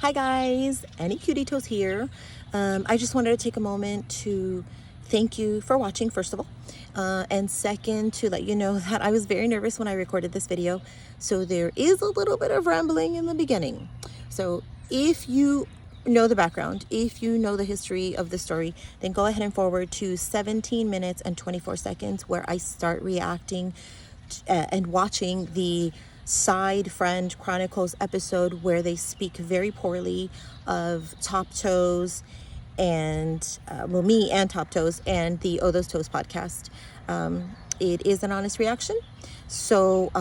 Hi guys, Ennie Toes here. I just wanted to take a moment to thank you for watching, first of all. And second, to let you know that I was very nervous when I recorded this video. So there is a little bit of rambling in the beginning. So if you know the background, if you know the history of the story, then go ahead and forward to 17 minutes and 24 seconds where I start reacting and watching the Side Friend Chronicles episode where they speak very poorly of Top Toes and, me and Top Toes and the Oh Those Toes podcast. It is an honest reaction. So,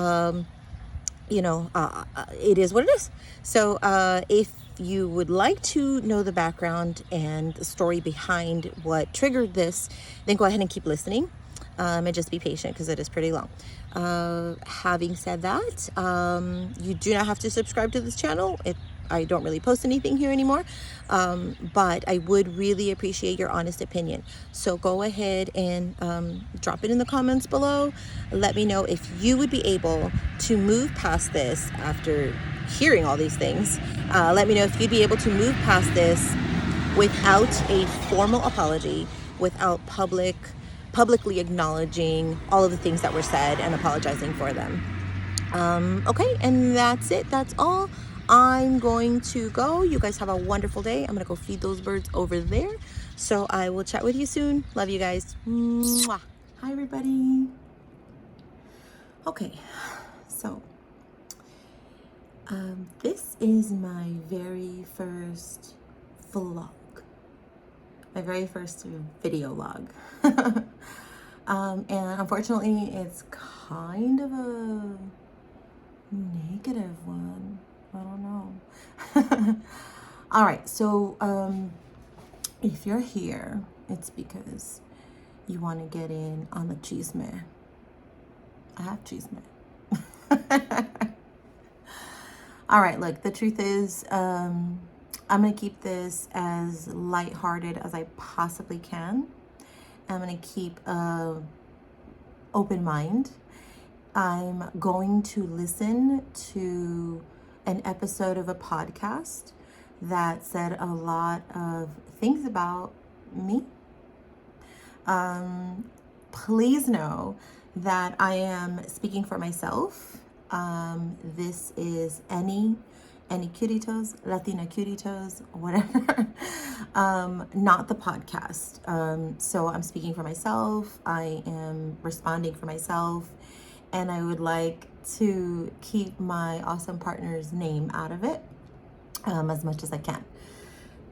it is what it is. So if you would like to know the background and the story behind what triggered this, then go ahead and keep listening. And just be patient because it is pretty long. Having said that, you do not have to subscribe to this channel. I don't really post anything here anymore, but I would really appreciate your honest opinion. So go ahead and drop it in the comments below. Let me know if you would be able to move past this after hearing all these things. Let me know if you'd be able to move past this without a formal apology, without publicly acknowledging all of the things that were said and apologizing for them. Okay, and that's it. That's all. I'm going to go. You guys have a wonderful day. I'm going to go feed those birds over there. So I will chat with you soon. Love you guys. Mwah. Hi, everybody. Okay, so this is my very first vlog. My very first video log. And unfortunately, it's kind of a negative one. I don't know. All right, so if you're here, it's because you want to get in on the chisme. I have chisme. All right, look, the truth is, I'm going to keep this as lighthearted as I possibly can. I'm going to keep an open mind. I'm going to listen to an episode of a podcast that said a lot of things about me. Please know that I am speaking for myself. This is Ennie Cutie Toes, Latina Cutie Toes, whatever, not the podcast. So I'm speaking for myself. I am responding for myself, and I would like to keep my awesome partner's name out of it as much as I can.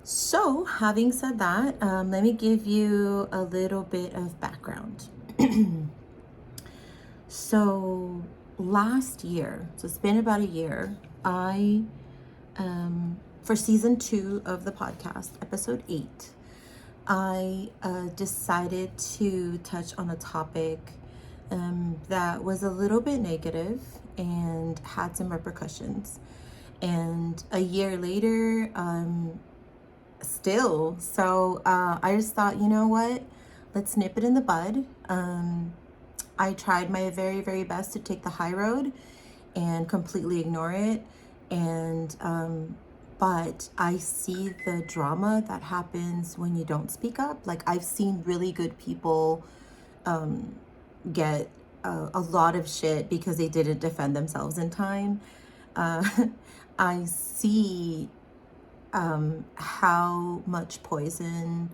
So having said that, let me give you a little bit of background. So last year, so it's been about a year, I for season 2 of the podcast, episode 8, I decided to touch on a topic that was a little bit negative and had some repercussions. And a year later, still. So I just thought, you know what? Let's nip it in the bud. I tried my very, very best to take the high road and completely ignore it. And but I see the drama that happens when you don't speak up. Like, I've seen really good people get a lot of shit because they didn't defend themselves in time. I see how much poison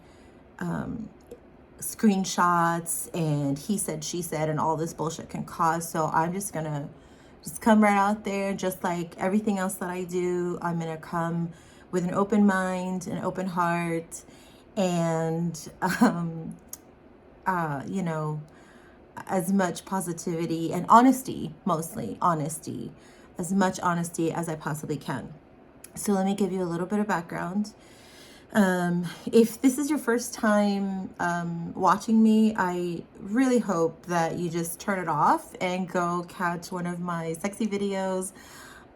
screenshots and he said, she said, and all this bullshit can cause. So I'm just gonna come right out there. Just like everything else that I do, I'm gonna come with an open mind, an open heart, and you know, as much positivity and honesty, mostly honesty, as much honesty as I possibly can. So let me give you a little bit of background. If this is your first time watching me, I really hope that you just turn it off and go catch one of my sexy videos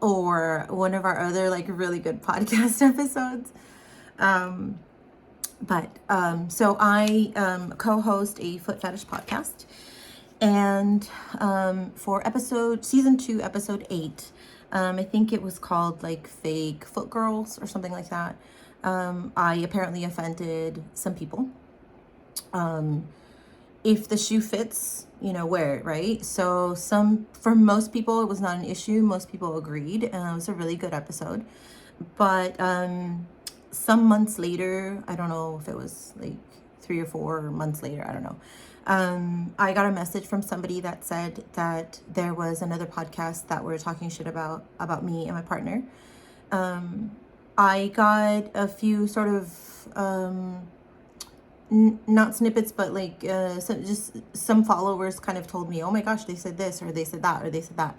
or one of our other like really good podcast episodes. So I co-host a foot fetish podcast, and for season 2, episode 8, I think it was called like fake foot girls or something like that. I apparently offended some people. If the shoe fits, wear it, right? So for most people, it was not an issue. Most people agreed. It was a really good episode. But some months later, I don't know if it was like 3 or 4 months later, I don't know. I got a message from somebody that said that there was another podcast that were talking shit about me and my partner. I got a few sort of not snippets, but like some followers kind of told me, oh my gosh, they said this or they said that or they said that.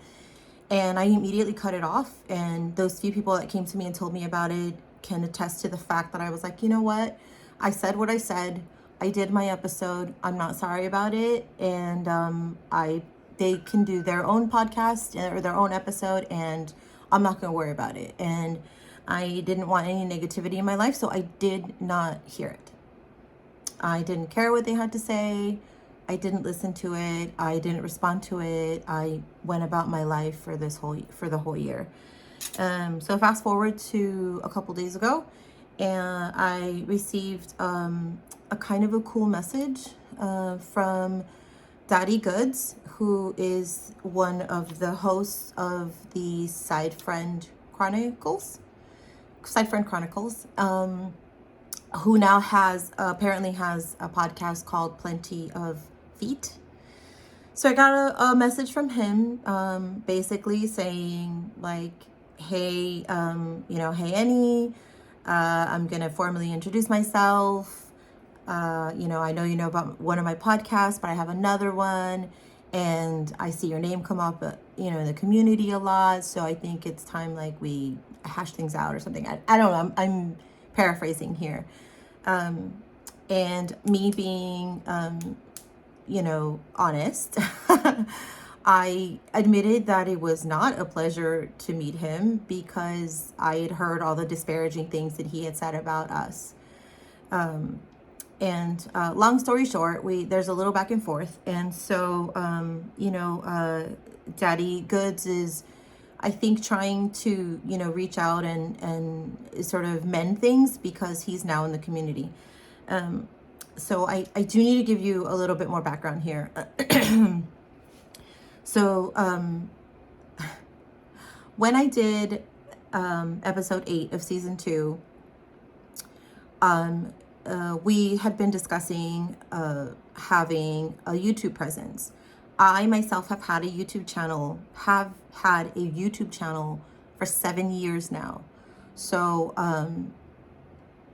And I immediately cut it off. And those few people that came to me and told me about it can attest to the fact that I was like, you know what? I said what I said. I did my episode. I'm not sorry about it. And they can do their own podcast or their own episode, and I'm not going to worry about it. And I didn't want any negativity in my life, so I did not hear it. I didn't care what they had to say. I didn't listen to it. I didn't respond to it. I went about my life for the whole year. So fast forward to a couple days ago, and I received a kind of a cool message from DaddyGoodz, who is one of the hosts of the Side Friend Chronicles, who now apparently has a podcast called Plenty of Feet. So I got a message from him, basically saying like, hey, hey Ennie, I'm gonna formally introduce myself. I know you know about one of my podcasts, but I have another one, and I see your name come up, in the community a lot. So I think it's time like we hash things out or something. I don't know. I'm paraphrasing here. And me being, honest, I admitted that it was not a pleasure to meet him because I had heard all the disparaging things that he had said about us. And long story short, there's a little back and forth. And so, DaddyGoodz is, I think, trying to, reach out and sort of mend things because he's now in the community. So I do need to give you a little bit more background here. So when I did episode 8 of season 2, we had been discussing having a YouTube presence. I myself have had a YouTube channel for 7 years now. So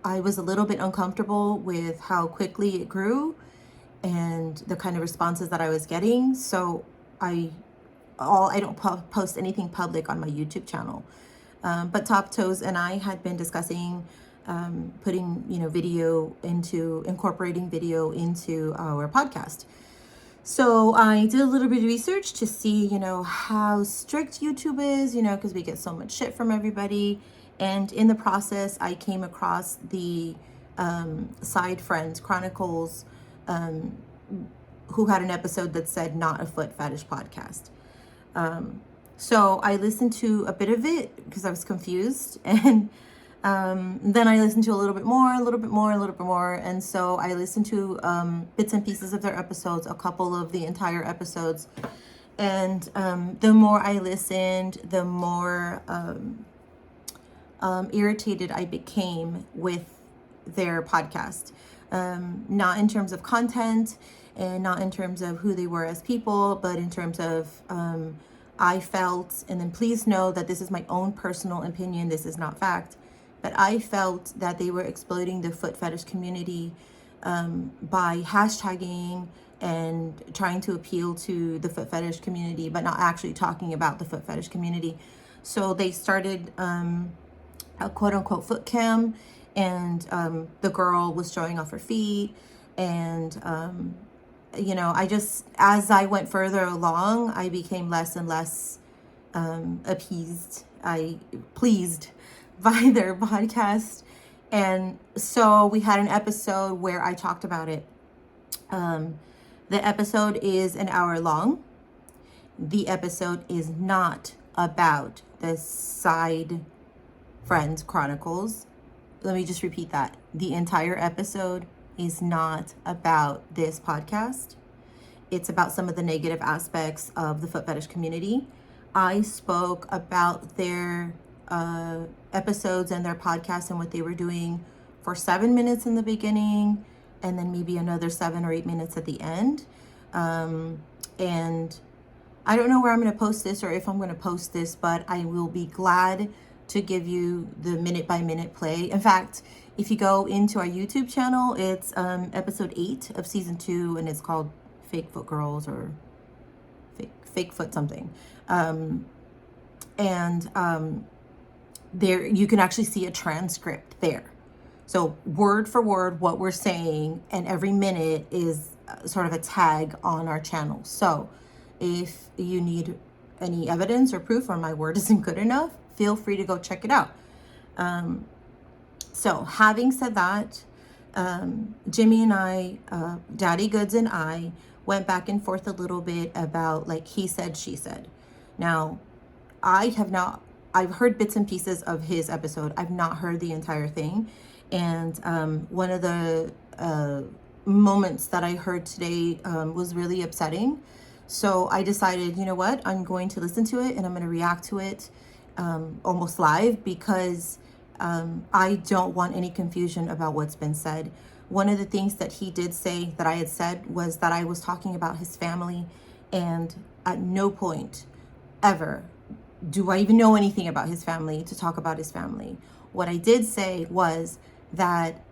I was a little bit uncomfortable with how quickly it grew and the kind of responses that I was getting. So I don't post anything public on my YouTube channel. But Top Toes and I had been discussing putting, incorporating video into our podcast. So I did a little bit of research to see, how strict YouTube is, because we get so much shit from everybody. And in the process, I came across the Side Friends Chronicles, who had an episode that said not a foot fetish podcast. So I listened to a bit of it because I was confused. And then I listened to a little bit more. And so I listened to bits and pieces of their episodes, a couple of the entire episodes. And the more I listened, the more irritated I became with their podcast. Not in terms of content and not in terms of who they were as people, but in terms of I felt, and then please know that this is my own personal opinion, this is not fact, but I felt that they were exploiting the foot fetish community by hashtagging and trying to appeal to the foot fetish community, but not actually talking about the foot fetish community. So they started a quote unquote foot cam, and the girl was showing off her feet. And, I just, as I went further along, I became less and less pleased by their podcast. And so we had an episode where I talked about it. The episode is an hour long. The episode is not about the Side Friends Chronicles. Let me just repeat that. The entire episode is not about this podcast. It's about some of the negative aspects of the foot fetish community. I spoke about their episodes and their podcasts and what they were doing for 7 minutes in the beginning, and then maybe another 7 or 8 minutes at the end. And I don't know where I'm going to post this or if I'm going to post this, but I will be glad to give you the minute by minute play. In fact, if you go into our YouTube channel, it's episode 8 of season 2, and it's called Fake Foot Girls or Fake Foot something. There you can actually see a transcript there. So word for word what we're saying, and every minute is sort of a tag on our channel. So if you need any evidence or proof, or my word isn't good enough, feel free to go check it out. So having said that, Jimmy and I, DaddyGoodz and I, went back and forth a little bit about like he said, she said. Now, I've heard bits and pieces of his episode. I've not heard the entire thing. And one of the moments that I heard today was really upsetting. So I decided, you know what, I'm going to listen to it and I'm going to react to it almost live, because I don't want any confusion about what's been said. One of the things that he did say that I had said was that I was talking about his family, and at no point ever do I even know anything about his family to talk about his family. What I did say was that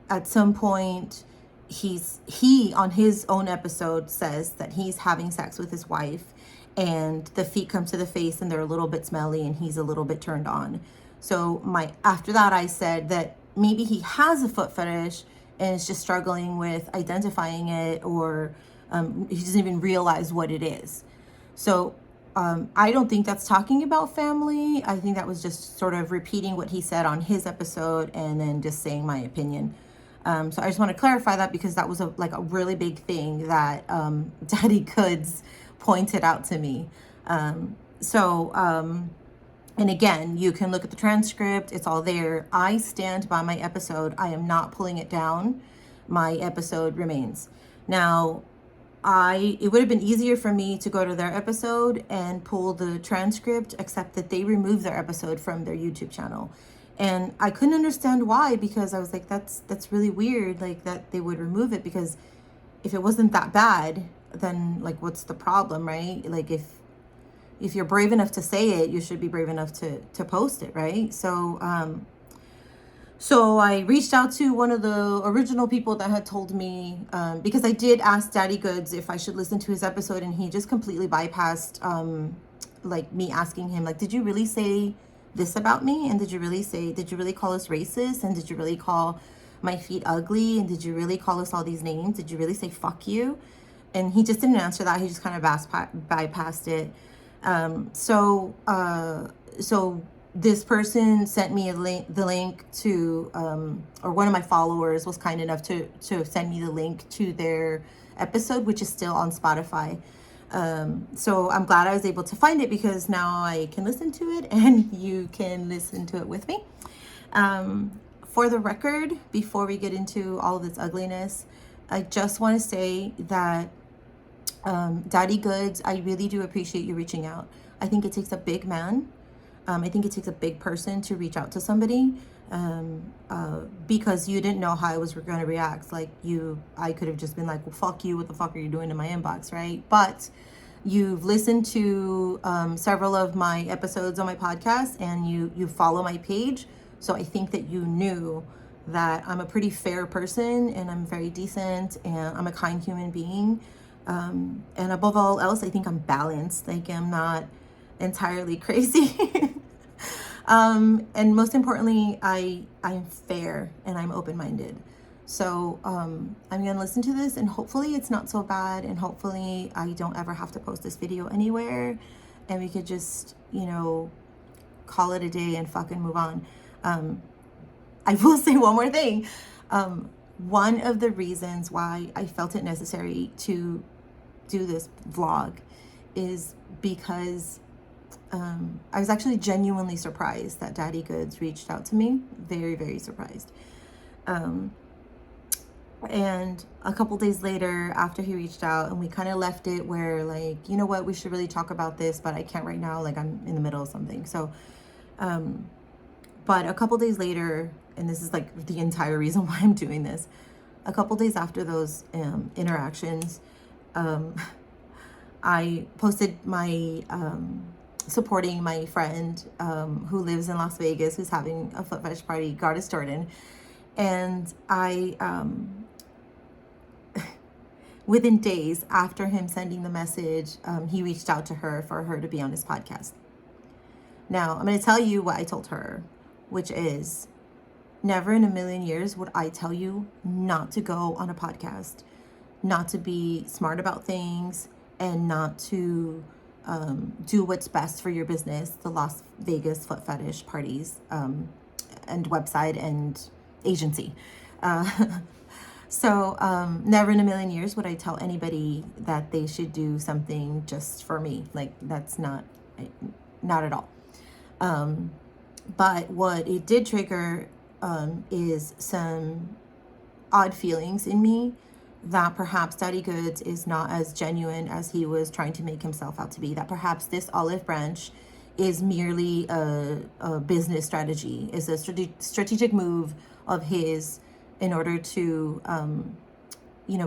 at some point he on his own episode says that he's having sex with his wife, and the feet come to the face and they're a little bit smelly and he's a little bit turned on. So after that I said that maybe he has a foot fetish and is just struggling with identifying it, or he doesn't even realize what it is. So I don't think that's talking about family. I think that was just sort of repeating what he said on his episode and then just saying my opinion. So I just want to clarify that, because that was a really big thing that DaddyGoodz pointed out to me. And again, you can look at the transcript. It's all there. I stand by my episode. I am not pulling it down. My episode remains. Now, it would have been easier for me to go to their episode and pull the transcript, except that they removed their episode from their YouTube channel. And I couldn't understand why, because I was like, that's really weird, like that they would remove it, because if it wasn't that bad, then like what's the problem, right? Like if you're brave enough to say it, you should be brave enough to post it, right? So I reached out to one of the original people that had told me, because I did ask DaddyGoodz if I should listen to his episode, and he just completely bypassed like me asking him, like, did you really say this about me? And did you really call us racist? And did you really call my feet ugly? And did you really call us all these names? Did you really say fuck you? And he just didn't answer that. He just kind of bypassed it. So this person sent me the link to, or one of my followers was kind enough to send me the link to their episode, which is still on Spotify. So I'm glad I was able to find it, because now I can listen to it and you can listen to it with me. For the record, before we get into all of this ugliness, I just want to say that DaddyGoodz, I really do appreciate you reaching out. I think it takes a big man. I think it takes a big person to reach out to somebody, because you didn't know how I was going to react. Like I could have just been like, well, fuck you. What the fuck are you doing in my inbox, right? But you've listened to several of my episodes on my podcast, and you follow my page. So I think that you knew that I'm a pretty fair person, and I'm very decent, and I'm a kind human being. And above all else, I think I'm balanced. Like I'm not entirely crazy. And most importantly, I'm fair and I'm open-minded. So I'm gonna listen to this, and hopefully it's not so bad, and hopefully I don't ever have to post this video anywhere, and we could just, call it a day and fucking move on. I will say one more thing. One of the reasons why I felt it necessary to do this vlog is because I was actually genuinely surprised that DaddyGoodz reached out to me. Very, very surprised. And a couple days later, after he reached out, and we kind of left it where, like, you know what, we should really talk about this, but I can't right now, like I'm in the middle of something. So but a couple days later, and this is like the entire reason why I'm doing this, a couple days after those interactions, I posted my supporting my friend who lives in Las Vegas, who's having a foot fetish party, Goddess Jordan. And I within days after him sending the message, he reached out to her for her to be on his podcast. Now, I'm going to tell you what I told her, which is, never in a million years would I tell you not to go on a podcast, not to be smart about things, and not to do what's best for your business, the Las Vegas foot fetish parties and website and agency. So never in a million years would I tell anybody that they should do something just for me. Like, that's not at all. But what it did trigger is some odd feelings in me that perhaps DaddyGoodz is not as genuine as he was trying to make himself out to be, that perhaps this olive branch is merely a business strategy, is a strategic move of his in order to,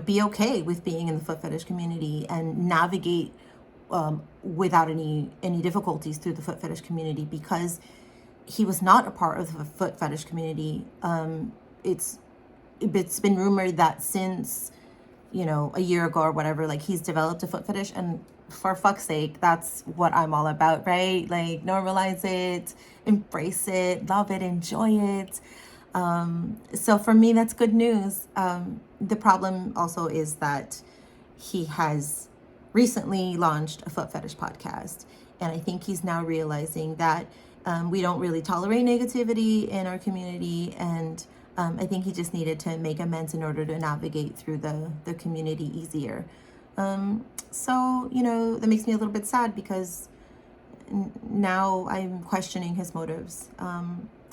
be okay with being in the foot fetish community and navigate without any difficulties through the foot fetish community, because he was not a part of the foot fetish community. It's been rumored that since, a year ago or whatever, like, he's developed a foot fetish, and for fuck's sake, that's what I'm all about, right? Like, normalize it, embrace it, love it, enjoy it. So for me, that's good news. The problem also is that he has recently launched a foot fetish podcast, and I think he's now realizing that we don't really tolerate negativity in our community, and I think he just needed to make amends in order to navigate through the community easier. So, that makes me a little bit sad, because now I'm questioning his motives.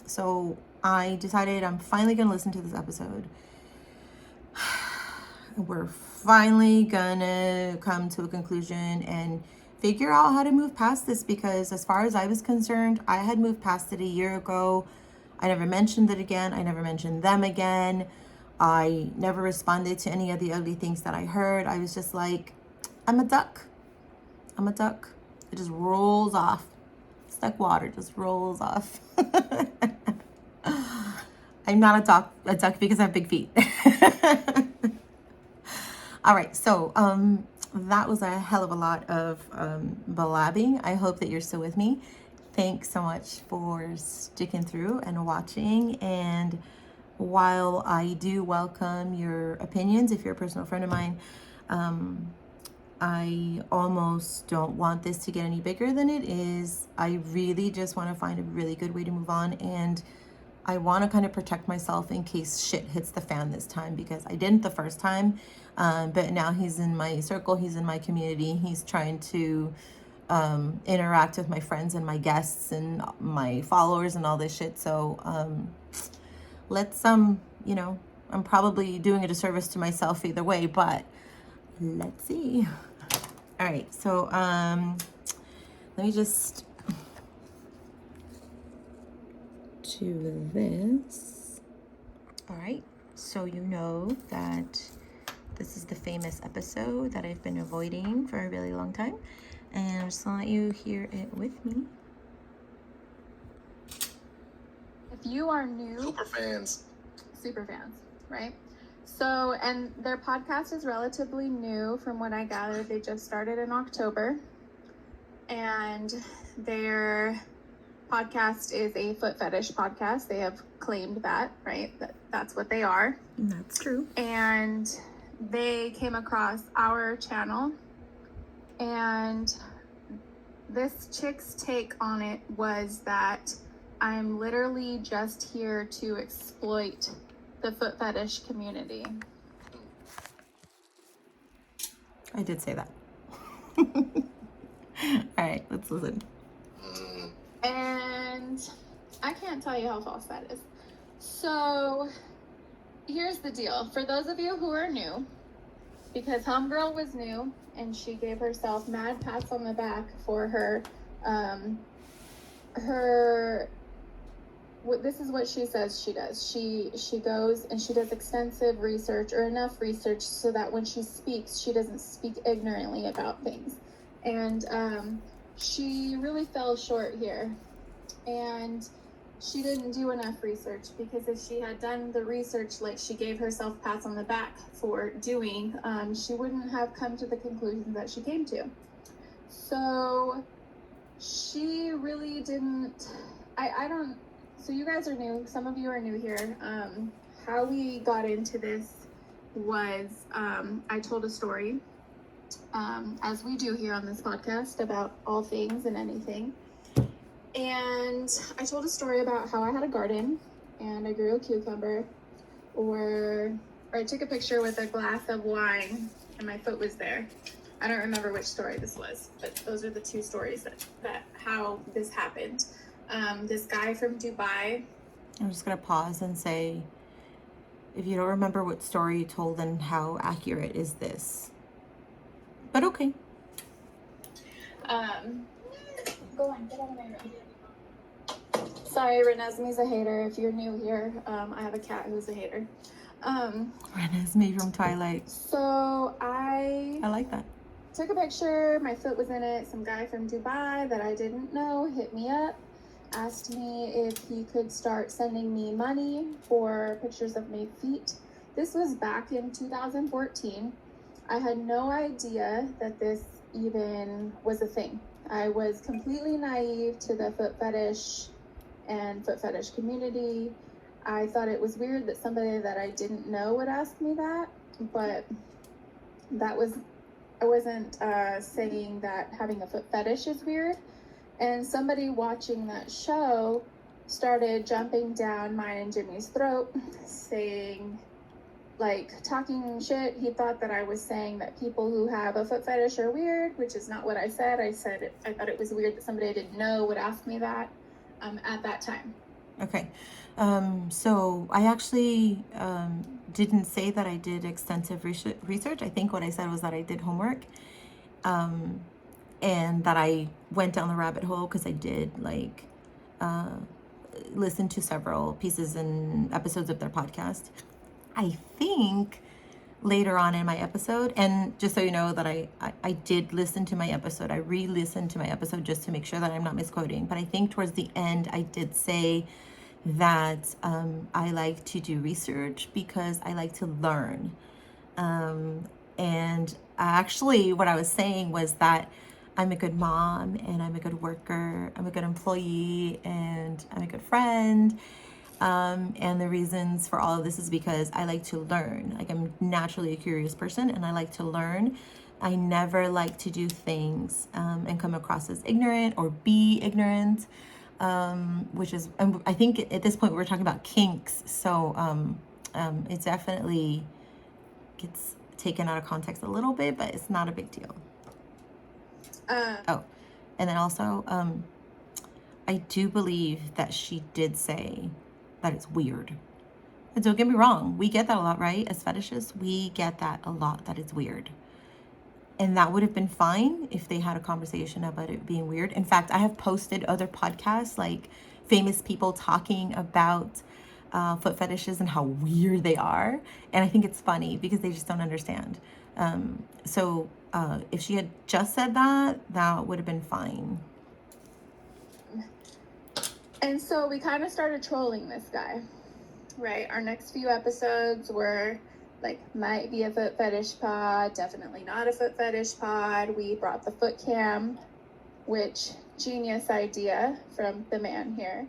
So I decided I'm finally going to listen to this episode. We're finally going to come to a conclusion and figure out how to move past this, because as far as I was concerned, I had moved past it a year ago. I never mentioned it again. I never mentioned them again. I never responded to any of the ugly things that I heard. I was just like, I'm a duck. I'm a duck. It just rolls off. It's like water, just rolls off. I'm not a duck because I have big feet. All right, so that was a hell of a lot of blabbing. I hope that you're still with me. Thanks so much for sticking through and watching. And while I do welcome your opinions, if you're a personal friend of mine, I almost don't want this to get any bigger than it is. I really just want to find a really good way to move on, and I want to kind of protect myself in case shit hits the fan this time, because I didn't the first time, but now he's in my circle, he's in my community, he's trying to interact with my friends and my guests and my followers and all this shit. So let's I'm probably doing a disservice to myself either way, but let's see. All right, so let me just do this. All right, so you know that this is the famous episode that I've been avoiding for a really long time, and I'm just gonna let you hear it with me. If you are new, super fans, right? So, and their podcast is relatively new from what I gathered. They just started in October, and their podcast is a foot fetish podcast. They have claimed that, right? That's what they are. That's true. And they came across our channel, and this chick's take on it was that I'm literally just here to exploit the foot fetish community. I did say that. All right, let's listen. And I can't tell you how false that is. So here's the deal. For those of you who are new, because Homegirl was new and she gave herself mad pats on the back for this is what she says she does. She goes and she does extensive research, or enough research so that when she speaks, she doesn't speak ignorantly about things. And she really fell short here. And she didn't do enough research, because if she had done the research like she gave herself pats on the back for doing, she wouldn't have come to the conclusions that she came to. So she really didn't, so you guys are new, some of you are new here. How we got into this was, I told a story, as we do here on this podcast, about all things and anything. And I told a story about how I had a garden and I grew a cucumber, or I took a picture with a glass of wine and my foot was there. I don't remember which story this was, but those are the two stories that how this happened. This guy from Dubai. I'm just gonna pause and say, if you don't remember what story you told, then how accurate is this? But okay. Go on, get out of my room. Sorry, Renesmee's a hater. If you're new here, I have a cat who's a hater. Renesmee from Twilight. So I like that. Took a picture, my foot was in it. Some guy from Dubai that I didn't know hit me up, asked me if he could start sending me money for pictures of my feet. This was back in 2014. I had no idea that this even was a thing. I was completely naive to the foot fetish and foot fetish community. I thought it was weird that somebody that I didn't know would ask me that, but I wasn't saying that having a foot fetish is weird. And somebody watching that show started jumping down mine and Jimmy's throat, saying, like, talking shit. He thought that I was saying that people who have a foot fetish are weird, which is not what I said. I thought it was weird that somebody I didn't know would ask me that at that time. Okay. So I actually didn't say that I did extensive research. I think what I said was that I did homework, and that I went down the rabbit hole because I did listen to several pieces and episodes of their podcast. I think later on in my episode, and just so you know that I did listen to my episode, I re-listened to my episode just to make sure that I'm not misquoting, but I think towards the end I did say that I like to do research because I like to learn. And actually what I was saying was that I'm a good mom and I'm a good worker, I'm a good employee, and I'm a good friend. And the reasons for all of this is because I like to learn. Like, I'm naturally a curious person and I like to learn. I never like to do things and come across as ignorant or be ignorant, which is, I think at this point we're talking about kinks. So it definitely gets taken out of context a little bit, but it's not a big deal. And then also, I do believe that she did say that it's weird. And don't get me wrong, we get that a lot, right? As fetishists, we get that a lot, that it's weird. And that would have been fine if they had a conversation about it being weird. In fact, I have posted other podcasts, like famous people talking about foot fetishes and how weird they are. And I think it's funny because they just don't understand. So if she had just said that, that would have been fine. And so we kind of started trolling this guy, right? Our next few episodes were like, might be a foot fetish pod, definitely not a foot fetish pod. We brought the foot cam, which genius idea from the man here.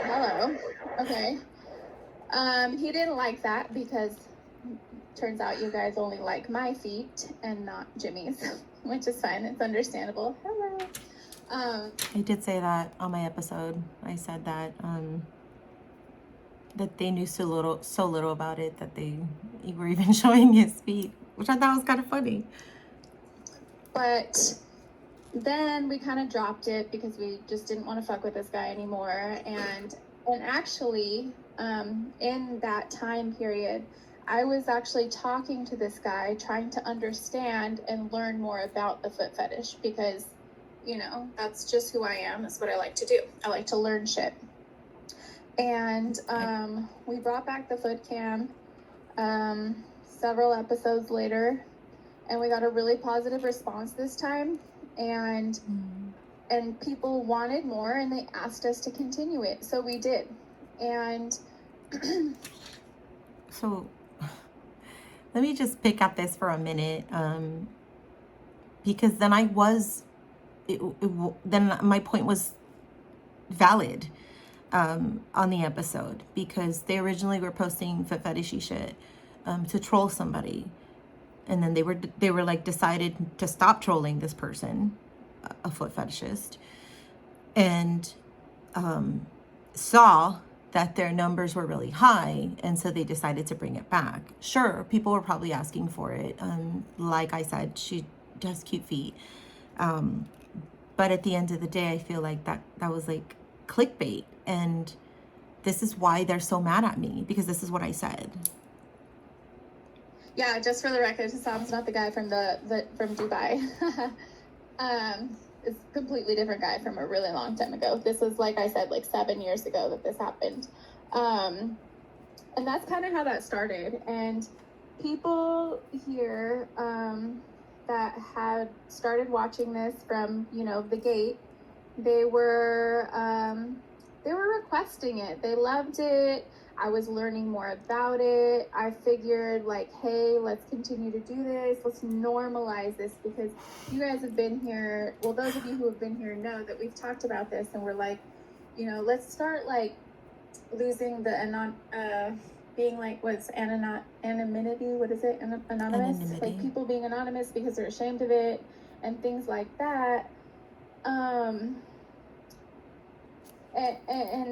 Hello. Okay. He didn't like that because turns out you guys only like my feet and not Jimmy's, which is fine. It's understandable. Hello. I did say that on my episode. I said that that they knew so little about it that they were even showing his feet, which I thought was kind of funny. But then we kind of dropped it because we just didn't want to fuck with this guy anymore. And actually, in that time period, I was actually talking to this guy, trying to understand and learn more about the foot fetish because, you know, that's just who I am. That's what I like to do. I like to learn shit. And we brought back the foot cam several episodes later, and we got a really positive response this time. And people wanted more, and they asked us to continue it, so we did. And so let me just pick up this for a minute, because then then my point was valid on the episode, because they originally were posting foot fetishy shit to troll somebody, and then they were like decided to stop trolling this person, a foot fetishist, and saw that their numbers were really high, and so they decided to bring it back. Sure, people were probably asking for it. Like I said, she has cute feet. But at the end of the day, I feel like that was like clickbait, and this is why they're so mad at me, because this is what I said. Yeah, just for the record, Hassan's not the guy from from Dubai. It's a completely different guy from a really long time ago. This was, like I said, like 7 years ago that this happened. And that's kind of how that started. And people here that had started watching this from, you know, the gate, they were requesting it. They loved it. I was learning more about it. I figured, like, hey, let's continue to do this. Let's normalize this, because you guys have been here. Well, those of you who have been here know that we've talked about this, and we're like, you know, let's start, like, losing the being like, what's anonymity? What is it? Anonymous? Anonymity. Like, people being anonymous because they're ashamed of it and things like that. And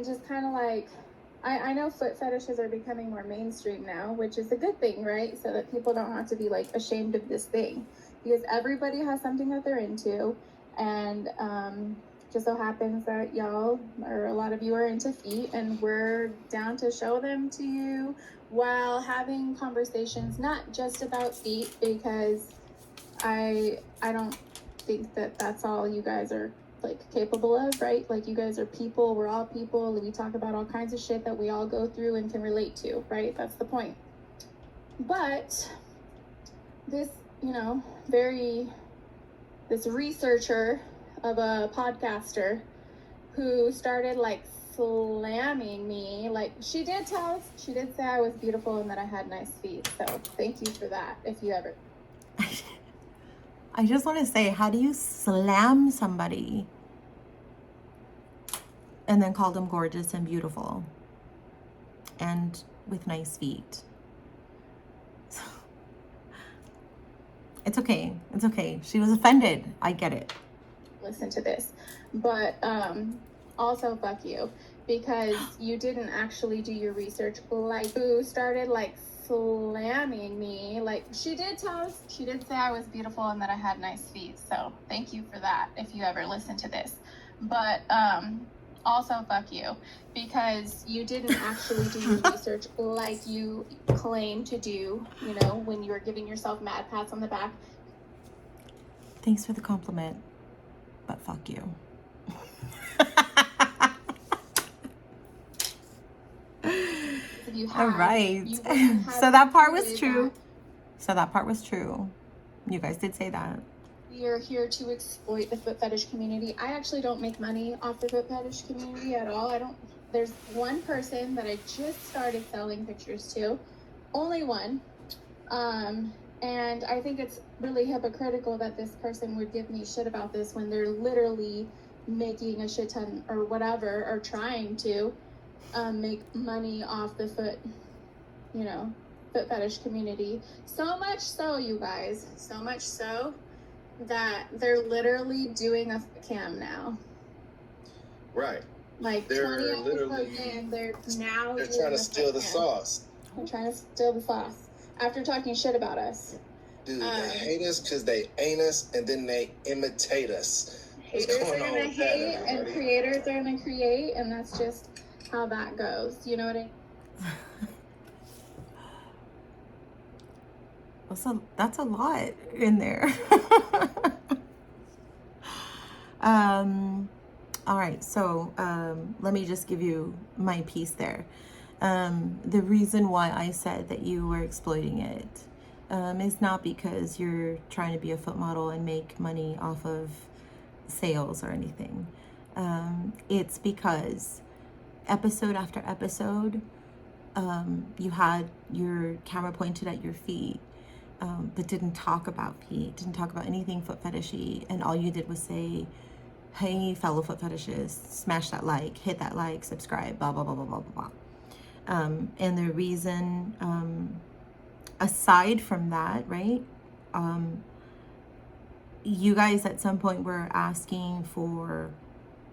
just kind of like, I know foot fetishes are becoming more mainstream now, which is a good thing, right? So that people don't have to be, like, ashamed of this thing, because everybody has something that they're into. And just so happens that y'all, or a lot of you, are into feet, and we're down to show them to you while having conversations not just about feet, because I don't think that that's all you guys are, like, capable of, right? Like, you guys are people. We're all people. We talk about all kinds of shit that we all go through and can relate to, right? That's the point. But this, you know, this researcher of a podcaster who started, like, slamming me, like, she did say I was beautiful and that I had nice feet. So thank you for that, if you ever. I just want to say, how do you slam somebody and then call them gorgeous and beautiful and with nice feet? It's okay. It's okay. She was offended. I get it. Listen to this. But also, fuck you, because you didn't actually do your research. Like, who started, like, slamming me. Like, she did say I was beautiful and that I had nice feet. So thank you for that, if you ever listen to this. But also, fuck you, because you didn't actually do your research like you claim to do, you know, when you were giving yourself mad pats on the back. Thanks for the compliment, but fuck you. All right. So that part was true. You guys did say that. We are here to exploit the foot fetish community. I actually don't make money off the foot fetish community at all. There's one person that I just started selling pictures to. Only one. And I think it's really hypocritical that this person would give me shit about this when they're literally making a shit ton or whatever, or trying to make money off the foot fetish community. So much so, you guys, that they're literally doing a cam now. Right. Like, they're 20 literally in, they're trying to steal the sauce. They're trying to steal the sauce after talking shit about us. Dude, they hate us because they ain't us, and then they imitate us. Haters are gonna hate, and creators are gonna create, and that's just how that goes. You know what I mean? That's a lot in there. All right, so let me just give you my piece there. The reason why I said that you were exploiting it is not because you're trying to be a foot model and make money off of sales or anything. It's because episode after episode, you had your camera pointed at your feet, but didn't talk about feet, didn't talk about anything foot fetishy, and all you did was say, hey, fellow foot fetishists, smash that like, hit that like, subscribe, blah, blah, blah, blah, blah, blah, blah. And the reason, aside from that, right, you guys at some point were asking for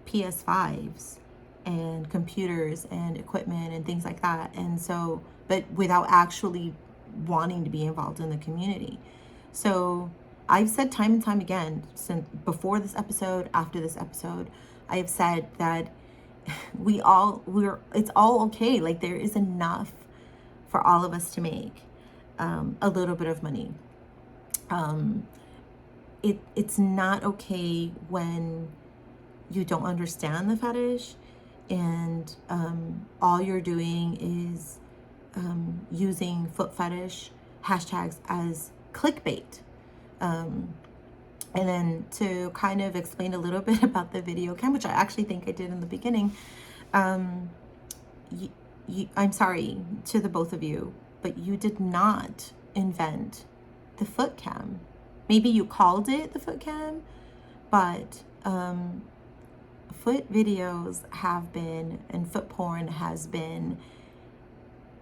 PS5s and computers and equipment and things like that. And so, but without actually wanting to be involved in the community. So I've said time and time again, since before this episode, after this episode, I have said that it's all okay. Like, there is enough for all of us to make a little bit of money. It's not okay when you don't understand the fetish and all you're doing is using foot fetish hashtags as clickbait. And then to kind of explain a little bit about the video cam, which I actually think I did in the beginning, I'm sorry to the both of you, but you did not invent the foot cam. Maybe you called it the foot cam, but foot videos have been, and foot porn has been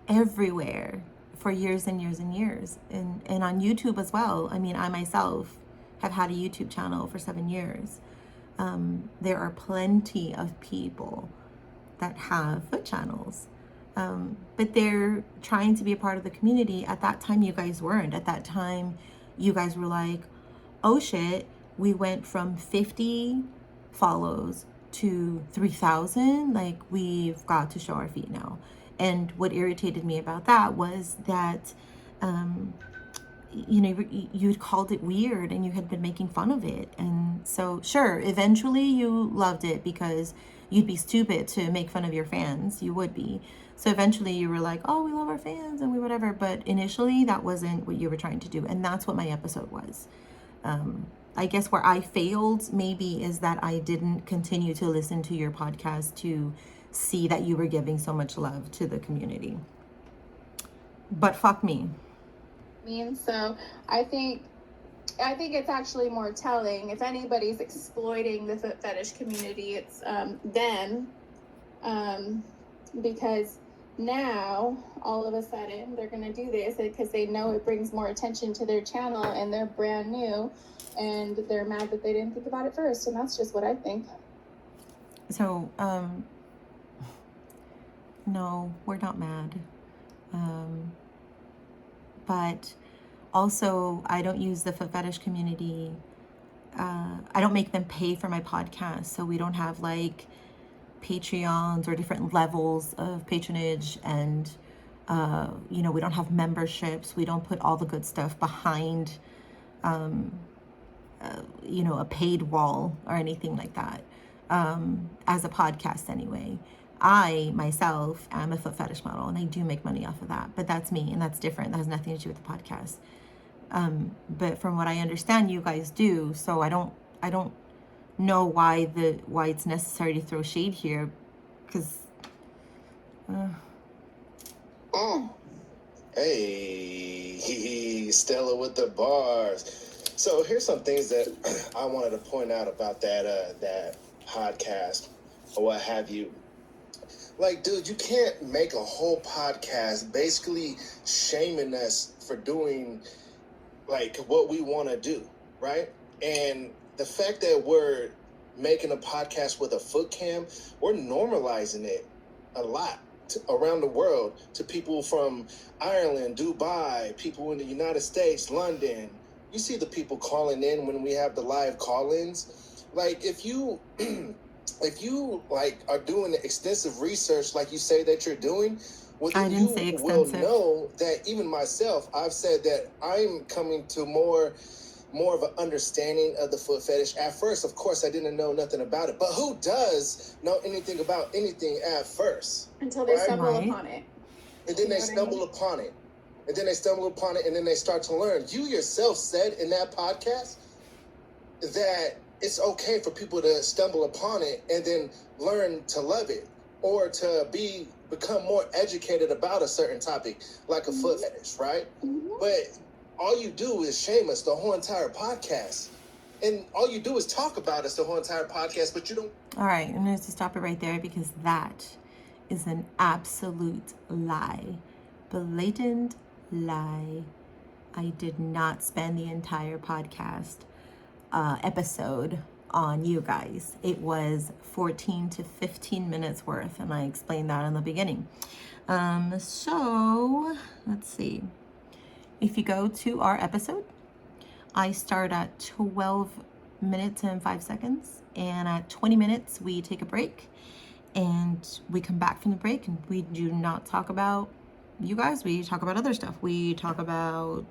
everywhere for years and years and years, and on YouTube as well. I mean, I myself have had a YouTube channel for 7 years. There are plenty of people that have foot channels, but they're trying to be a part of the community. At that time, you guys weren't. At that time, you guys were like, oh shit, we went from 50 follows to 3,000. Like, we've got to show our feet now. And what irritated me about that was that, you'd called it weird and you had been making fun of it. And so, sure, eventually you loved it because you'd be stupid to make fun of your fans. You would be. So eventually you were like, oh, we love our fans and we whatever. But initially that wasn't what you were trying to do. And that's what my episode was. I guess where I failed maybe is that I didn't continue to listen to your podcast to see that you were giving so much love to the community. But fuck me. So I think it's actually more telling. If anybody's exploiting the foot fetish community, it's them, because now all of a sudden they're going to do this because they know it brings more attention to their channel and they're brand new and they're mad that they didn't think about it first. And that's just what I think. So, no, we're not mad. But also, I don't use the foot fetish community. I don't make them pay for my podcast. So we don't have like Patreons or different levels of patronage. And, we don't have memberships. We don't put all the good stuff behind, a paid wall or anything like that. As a podcast anyway. I myself am a foot fetish model and I do make money off of that, but that's me and that's different. That has nothing to do with the podcast. But from what I understand, you guys do. So I don't know why it's necessary to throw shade here, because. Hey, Stella with the bars. So here's some things that I wanted to point out about that podcast or what have you. Like, dude, you can't make a whole podcast basically shaming us for doing, like, what we want to do, right? And the fact that we're making a podcast with a foot cam, we're normalizing it a lot around the world to people from Ireland, Dubai, people in the United States, London, You see the people calling in when we have the live call-ins. Like, if you if you like are doing extensive research like you say that you're doing, well, then you will know that even myself, I've said that I'm coming to more of an understanding of the foot fetish. At first, of course, I didn't know nothing about it. But who does know anything about anything at first? Until they stumble upon it. And then they stumble upon it. And then they stumble upon it, and then they start to learn. You yourself said in that podcast that it's okay for people to stumble upon it and then learn to love it, or to become more educated about a certain topic, like a foot fetish, right? But all you do is shame us the whole entire podcast. And all you do is talk about us the whole entire podcast, but you don't. All right, I'm going to stop it right there because that is an absolute lie. Blatant lie. I did not spend the entire podcast episode on you guys. It was 14 to 15 minutes worth, and I explained that in the beginning. So let's see. If you go to our episode, I start at 12 minutes and 5 seconds, and at 20 minutes we take a break, and we come back from the break, and we do not talk about you guys. We talk about other stuff. We talk about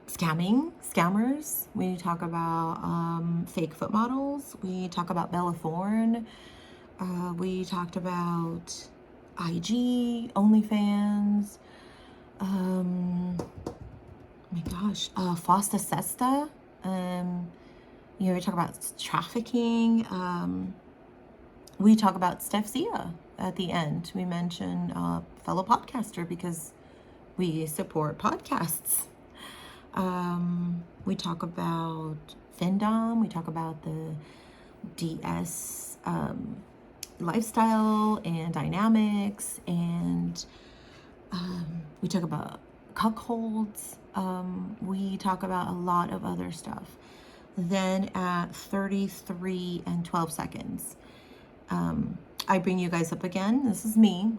scammers. We talk about fake foot models. We talk about Bella Thorne. We talked about IG, OnlyFans. Oh my gosh, Fosta Sesta. We talk about trafficking. We talk about Steph Zia at the end. We mention fellow podcaster because we support podcasts. We talk about Findom. We talk about the DS lifestyle and dynamics, and we talk about cuckolds. We talk about a lot of other stuff. Then at 33 and 12 seconds, I bring you guys up again. This is me.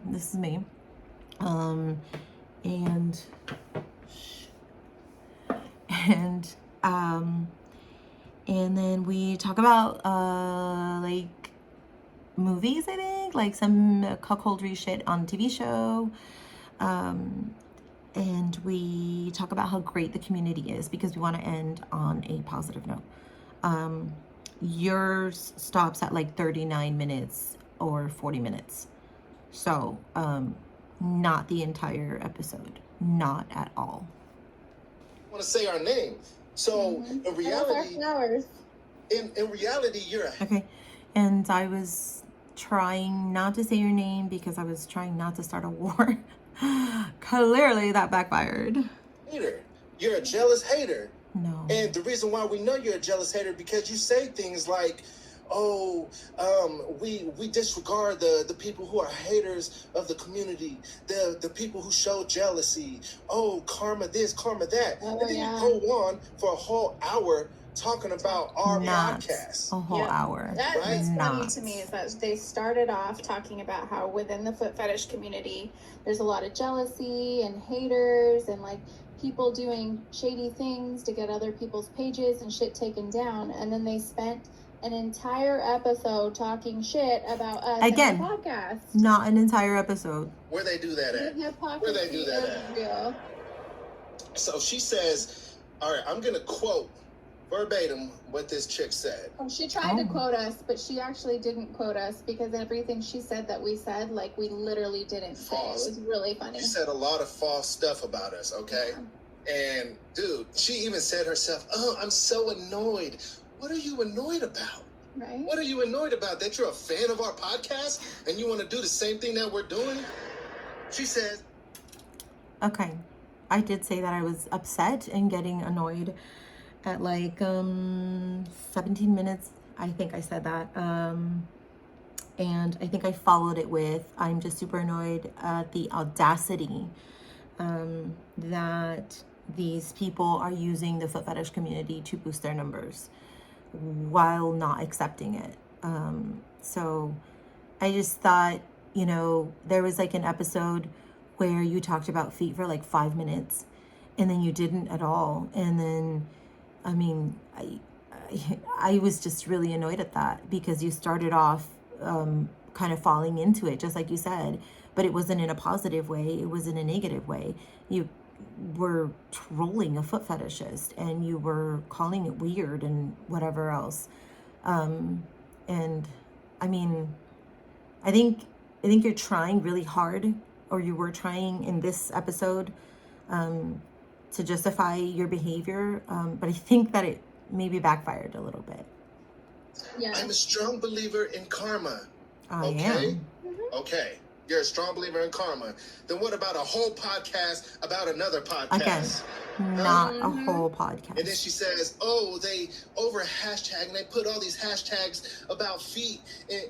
And then we talk about like movies, I think, like some cuckoldry shit on a TV show. And we talk about how great the community is because we want to end on a positive note. Yours stops at like 39 minutes or 40 minutes. So, not the entire episode. Not at all. I want to say our name. So, in reality, in reality, you're okay. And I was trying not to say your name because I was trying not to start a war. Clearly that backfired. Hater. You're a jealous hater. No. And the reason why we know you're a jealous hater because you say things like, we disregard the people who are haters of the community, the people who show jealousy. Oh, karma this, karma that. And then you go on for a whole hour talking about our podcast. A whole hour. That is funny to me is that they started off talking about how within the foot fetish community there's a lot of jealousy and haters and like people doing shady things to get other people's pages and shit taken down, and then they spent an entire episode talking shit about us again, in the podcast. Not an entire episode. Where they do that at? Where they do that at? Real. So she says, all right, I'm going to quote verbatim what this chick said. Oh, she tried to quote us, but she actually didn't quote us because everything she said that we said, like, we literally didn't say. It was really funny. She said a lot of false stuff about us, okay? Yeah. And, dude, she even said herself, oh, I'm so annoyed. What are you annoyed about? Right? What are you annoyed about? That you're a fan of our podcast and you want to do the same thing that we're doing? She said. Okay. I did say that I was upset and getting annoyed at like 17 minutes. I think I said that. And I think I followed it with, I'm just super annoyed at the audacity that these people are using the foot fetish community to boost their numbers while not accepting it. So I just thought, there was like an episode where you talked about feet for like 5 minutes and then you didn't at all. And then, I mean, I was just really annoyed at that because you started off kind of falling into it, just like you said, but it wasn't in a positive way. It was in a negative way. You were trolling a foot fetishist and you were calling it weird and whatever else. And I mean, I think you're trying really hard, or you were trying in this episode, to justify your behavior. But I think that it maybe backfired a little bit. Yeah. I'm a strong believer in karma. I Okay? am. Okay. You're a strong believer in karma. Then what about a whole podcast about another podcast? Again, not a whole podcast. And then she says, oh, they over hashtag and they put all these hashtags about feet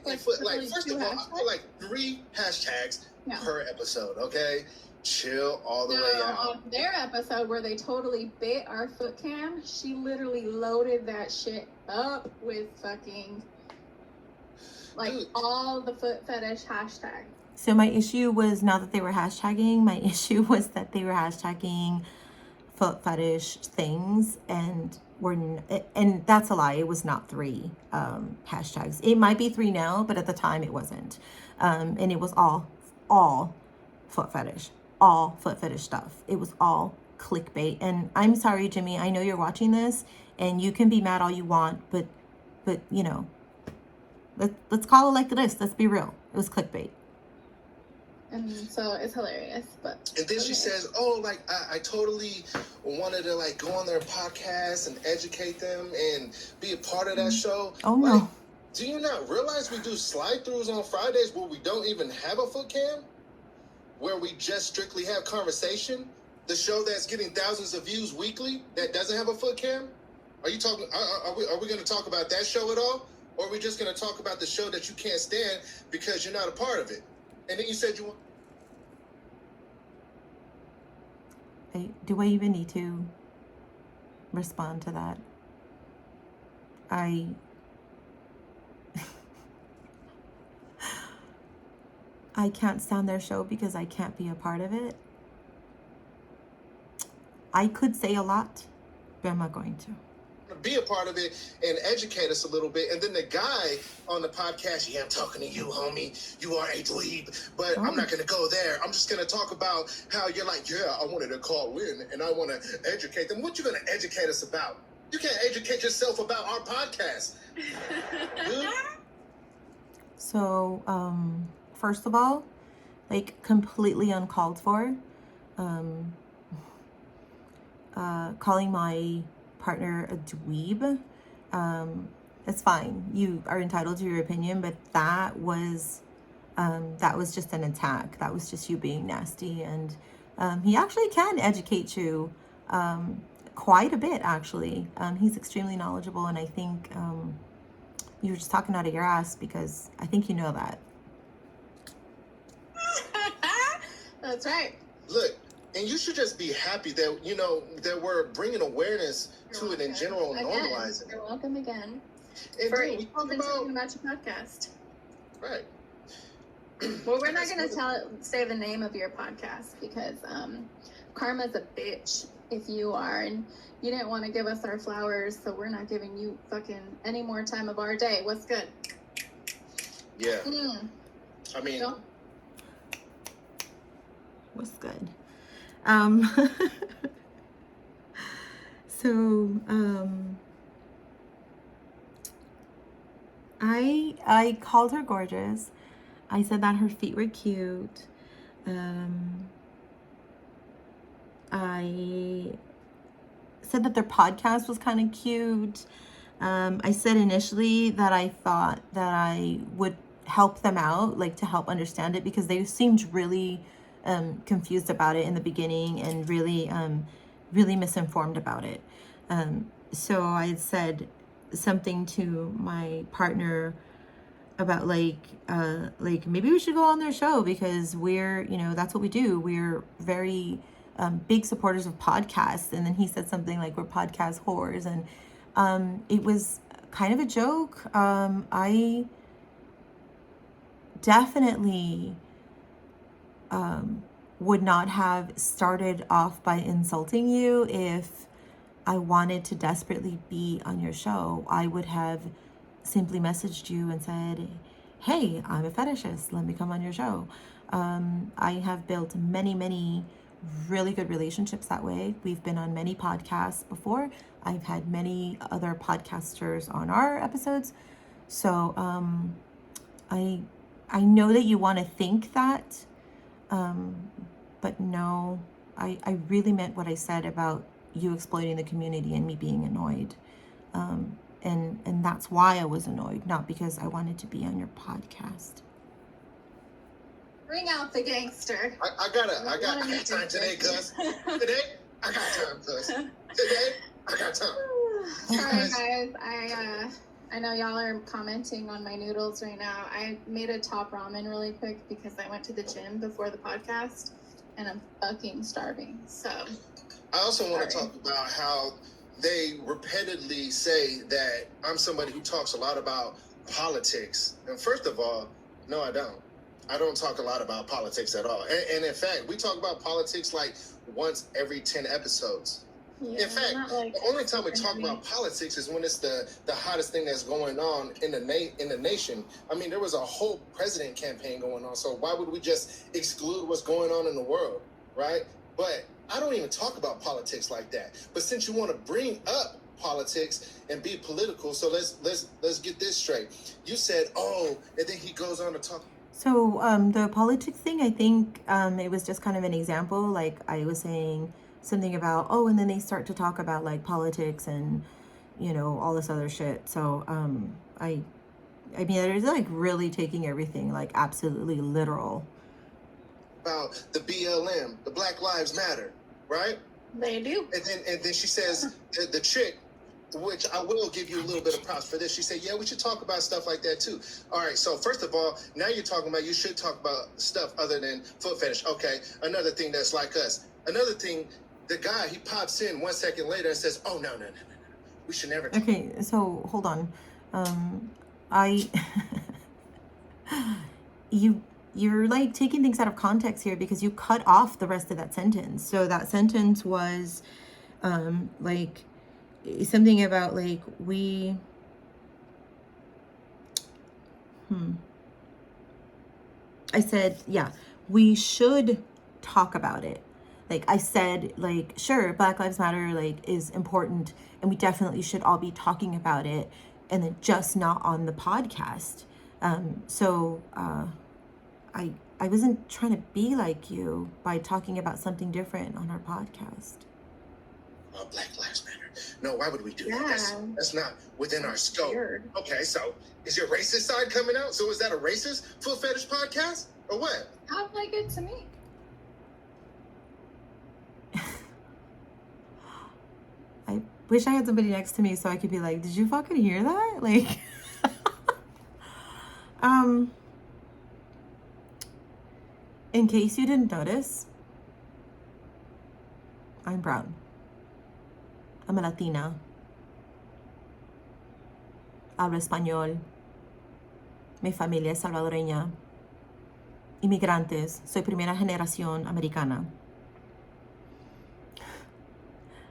and foot. Like, first of all, I put like 3 hashtags per episode, okay? Chill all the way out. On their episode where they totally bit our foot cam, she literally loaded that shit up with fucking all the foot fetish hashtags. So my issue was not that they were hashtagging. My issue was that they were hashtagging foot fetish things, and and that's a lie. It was not 3 hashtags. It might be 3 now, but at the time it wasn't. And it was all foot fetish, all foot fetish stuff. It was all clickbait. And I'm sorry, Jimmy. I know you're watching this, and you can be mad all you want, but you know, let's call it like it is. Let's be real. It was clickbait. And so it's hilarious, but... And then she says, oh, like, I totally wanted to, like, go on their podcast and educate them and be a part of that show. Oh, like, no. Do you not realize we do slide-throughs on Fridays where we don't even have a foot cam? Where we just strictly have conversation? The show that's getting thousands of views weekly that doesn't have a foot cam? Are you talking... Are we going to talk about that show at all? Or are we just going to talk about the show that you can't stand because you're not a part of it? And then you said you... Do I even need to respond to that? I can't stand their show because I can't be a part of it. I could say a lot, but I'm not going to. Be a part of it and educate us a little bit. And then the guy on the podcast, yeah, I'm talking to you, homie. You are a dweeb, but I'm not going to go there. I'm just going to talk about how you're like, yeah, I wanted to call in and I want to educate them. What you going to educate us about? You can't educate yourself about our podcast. Dude. So, first of all, like, completely uncalled for. Calling my partner a dweeb, it's fine. You are entitled to your opinion, but that was just an attack. That was just you being nasty. And he actually can educate you quite a bit, actually. He's extremely knowledgeable, and I think you were just talking out of your ass because I think you know that. That's right. Look, and you should just be happy that, you know, that we're bringing awareness to it in general, normalizing. You're welcome again. And For we talk about your podcast. Right. Well, we're not going to say the name of your podcast because karma's a bitch if you are, and you didn't want to give us our flowers, so we're not giving you fucking any more time of our day. What's good? Yeah. I mean, what's good? So, I called her gorgeous. I said that her feet were cute. I said that their podcast was kind of cute. I said initially that I thought that I would help them out, like to help understand it, because they seemed really confused about it in the beginning and really misinformed about it. So I had said something to my partner about like maybe we should go on their show because we're, you know, that's what we do. We're very big supporters of podcasts. And then he said something like we're podcast whores, and it was kind of a joke. I definitely would not have started off by insulting you if I wanted to desperately be on your show. I would have simply messaged you and said, hey, I'm a fetishist, let me come on your show. I have built many really good relationships that way. We've been on many podcasts before. I've had many other podcasters on our episodes. So I know that you want to think that, but no, I really meant what I said about you exploiting the community and me being annoyed. And that's why I was annoyed, not because I wanted to be on your podcast. Bring out the gangster. I got time today, cuz. Today, I got time, cuz. Today, I got time. Sorry, guys. I know y'all are commenting on my noodles right now. I made a top ramen really quick because I went to the gym before the podcast, and I'm fucking starving. So I also want to talk about how they repeatedly say that I'm somebody who talks a lot about politics. And first of all, no, I don't. I don't talk a lot about politics at all. And in fact, we talk about politics like once every 10 episodes. yeah, In fact, the only time we talk about politics is when it's the hottest thing that's going on in the nation. I mean, there was a whole president campaign going on, so why would we just exclude what's going on in the world, right? But I don't even talk about politics like that. But since you want to bring up politics and be political, so let's get this straight. You said, oh, and then he goes on to talk. So the politics thing, I think it was just kind of an example. Like I was saying something about, oh, and then they start to talk about like politics and, you know, all this other shit. So I mean, there's like really taking everything like absolutely literal. About the BLM, the Black Lives Matter, right? They do. And then she says the chick, which I will give you a little bit of props for this. She said, yeah, we should talk about stuff like that too. All right, so first of all, now you're talking about you should talk about stuff other than foot fetish. Okay, another thing that's like us. Another thing, the guy, he pops in 1 second later and says, oh, no. We should never talk. Okay, so hold on. You're like taking things out of context here because you cut off the rest of that sentence. So that sentence was like something about like I said, yeah, we should talk about it. Like I said, like, sure, Black Lives Matter like is important and we definitely should all be talking about it, and then just not on the podcast. I wasn't trying to be like you by talking about something different on our podcast. Black Lives Matter. No, why would we do that? That's not within our scope. Weird. Okay, so is your racist side coming out? So is that a racist foot fetish podcast or what? Sounds like it to me. I wish I had somebody next to me so I could be like, did you fucking hear that? Like, in case you didn't notice, I'm brown. I'm a Latina. Hablo español. Mi familia es salvadoreña. Inmigrantes. Soy primera generación americana.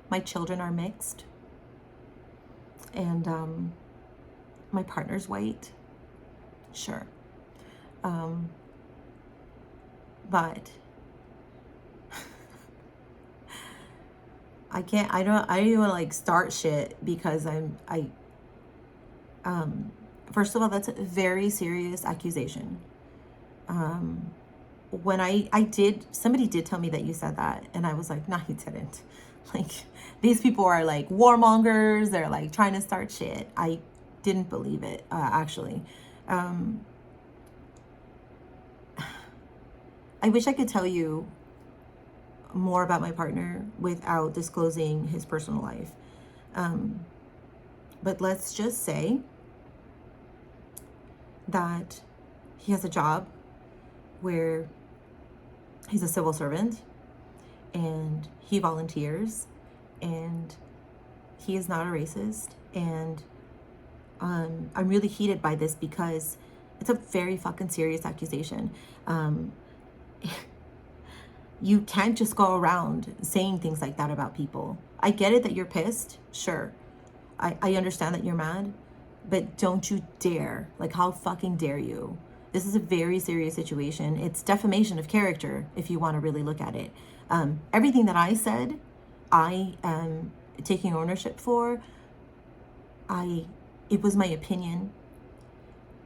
My children are mixed. And my partner's white. Sure. But I don't even want to like start shit because first of all, that's a very serious accusation. When somebody did tell me that you said that, and I was like, nah, he didn't. Like, these people are like warmongers. They're like trying to start shit. I didn't believe it, actually. I wish I could tell you more about my partner without disclosing his personal life. But let's just say that he has a job where he's a civil servant and he volunteers and he is not a racist. And I'm really heated by this because it's a very fucking serious accusation. You can't just go around saying things like that about people. I get it that you're pissed. Sure. I understand that you're mad, but don't you dare. Like, how fucking dare you? This is a very serious situation. It's defamation of character, if you want to really look at it. Everything that I said, I am taking ownership for. It was my opinion.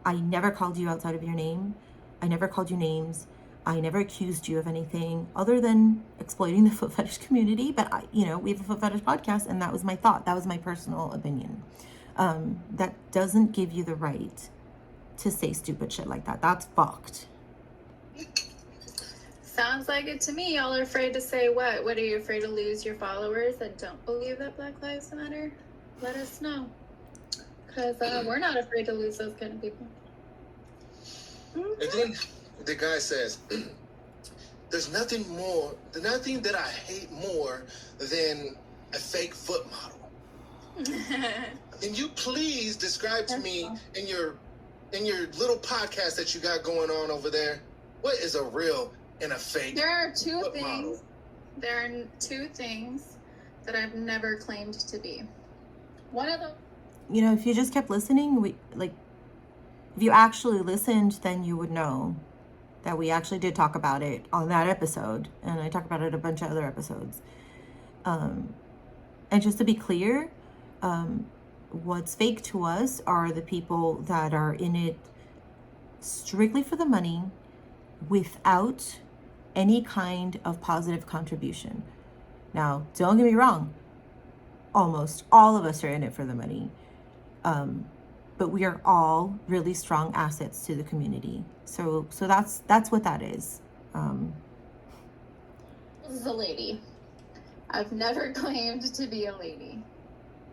I never called you outside of your name. I never called you names. I never accused you of anything other than exploiting the foot fetish community. But we have a foot fetish podcast, and that was my thought. That was my personal opinion. That doesn't give you the right to say stupid shit like that. That's fucked. Sounds like it to me. Y'all are afraid to say what? What, are you afraid to lose your followers that don't believe that Black Lives Matter? Let us know. Because we're not afraid to lose those kind of people. And then the guy says, there's nothing that I hate more than a fake foot model. Can you please describe to me in your little podcast that you got going on over there, what is a real and a fake? There are two foot things. model? There are two things that I've never claimed to be. One of them. If you just kept listening, if you actually listened, then you would know that we actually did talk about it on that episode, and I talk about it a bunch of other episodes. And just to be clear, what's fake to us are the people that are in it strictly for the money without any kind of positive contribution. Now, don't get me wrong, almost all of us are in it for the money. But we are all really strong assets to the community. So that's what that is. This is a lady. I've never claimed to be a lady.